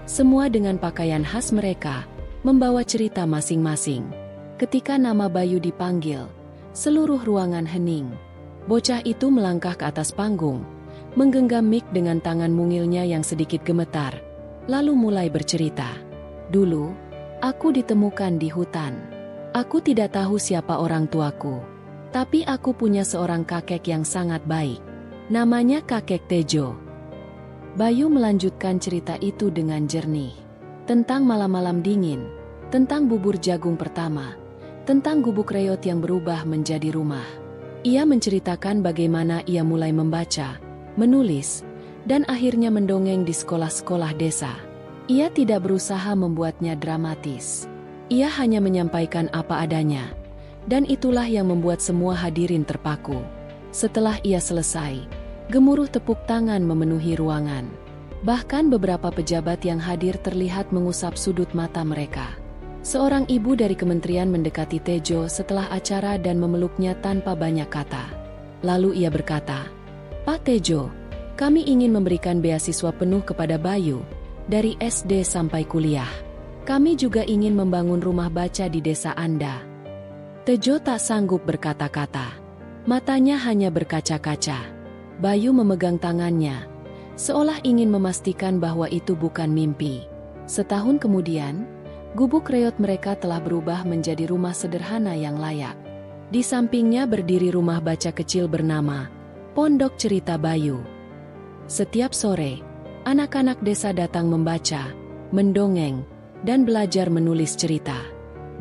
Semua dengan pakaian khas mereka, membawa cerita masing-masing. Ketika nama Bayu dipanggil, seluruh ruangan hening. Bocah itu melangkah ke atas panggung, menggenggam mik dengan tangan mungilnya yang sedikit gemetar, lalu mulai bercerita. "Dulu, aku ditemukan di hutan. Aku tidak tahu siapa orang tuaku. Tapi aku punya seorang kakek yang sangat baik. Namanya Kakek Tejo." Bayu melanjutkan cerita itu dengan jernih. Tentang malam-malam dingin, tentang bubur jagung pertama, tentang gubuk reot yang berubah menjadi rumah. Ia menceritakan bagaimana ia mulai membaca, menulis, dan akhirnya mendongeng di sekolah-sekolah desa. Ia tidak berusaha membuatnya dramatis. Ia hanya menyampaikan apa adanya, dan itulah yang membuat semua hadirin terpaku. Setelah ia selesai, gemuruh tepuk tangan memenuhi ruangan. Bahkan beberapa pejabat yang hadir terlihat mengusap sudut mata mereka. Seorang ibu dari kementerian mendekati Tejo setelah acara dan memeluknya tanpa banyak kata. Lalu ia berkata, "Pak Tejo, kami ingin memberikan beasiswa penuh kepada Bayu, dari SD sampai kuliah. Kami juga ingin membangun rumah baca di desa Anda." Tejo tak sanggup berkata-kata. Matanya hanya berkaca-kaca. Bayu memegang tangannya, seolah ingin memastikan bahwa itu bukan mimpi. Setahun kemudian, gubuk reot mereka telah berubah menjadi rumah sederhana yang layak. Di sampingnya berdiri rumah baca kecil bernama Pondok Cerita Bayu. Setiap sore, anak-anak desa datang membaca, mendongeng, dan belajar menulis cerita.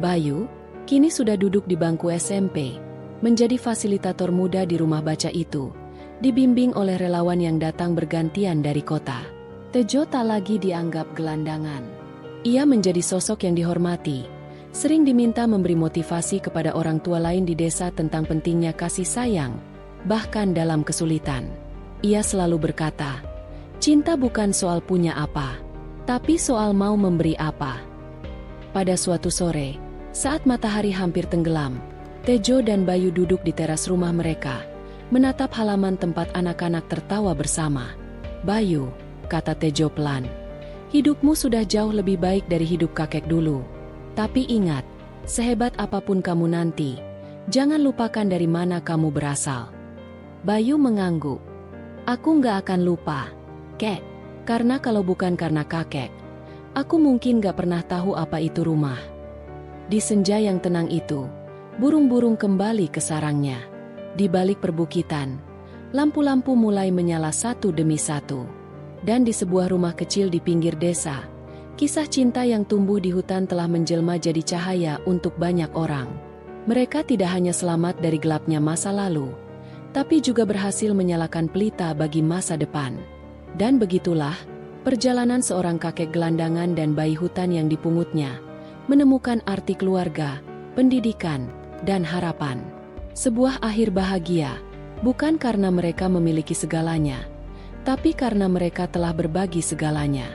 Bayu kini sudah duduk di bangku SMP, menjadi fasilitator muda di rumah baca itu, dibimbing oleh relawan yang datang bergantian dari kota. Tejo tak lagi dianggap gelandangan. Ia menjadi sosok yang dihormati, sering diminta memberi motivasi kepada orang tua lain di desa tentang pentingnya kasih sayang, bahkan dalam kesulitan. Ia selalu berkata, cinta bukan soal punya apa, tapi soal mau memberi apa. Pada suatu sore, saat matahari hampir tenggelam, Tejo dan Bayu duduk di teras rumah mereka, menatap halaman tempat anak-anak tertawa bersama. "Bayu," kata Tejo pelan, "hidupmu sudah jauh lebih baik dari hidup kakek dulu. Tapi ingat, sehebat apapun kamu nanti, jangan lupakan dari mana kamu berasal." Bayu mengangguk. "Aku nggak akan lupa, Kek. Karena kalau bukan karena kakek, aku mungkin nggak pernah tahu apa itu rumah." Di senja yang tenang itu, burung-burung kembali ke sarangnya. Di balik perbukitan, lampu-lampu mulai menyala satu demi satu. Dan di sebuah rumah kecil di pinggir desa, kisah cinta yang tumbuh di hutan telah menjelma jadi cahaya untuk banyak orang. Mereka tidak hanya selamat dari gelapnya masa lalu, tapi juga berhasil menyalakan pelita bagi masa depan. Dan begitulah, perjalanan seorang kakek gelandangan dan bayi hutan yang dipungutnya, menemukan arti keluarga, pendidikan, dan harapan. Sebuah akhir bahagia, bukan karena mereka memiliki segalanya, tapi karena mereka telah berbagi segalanya.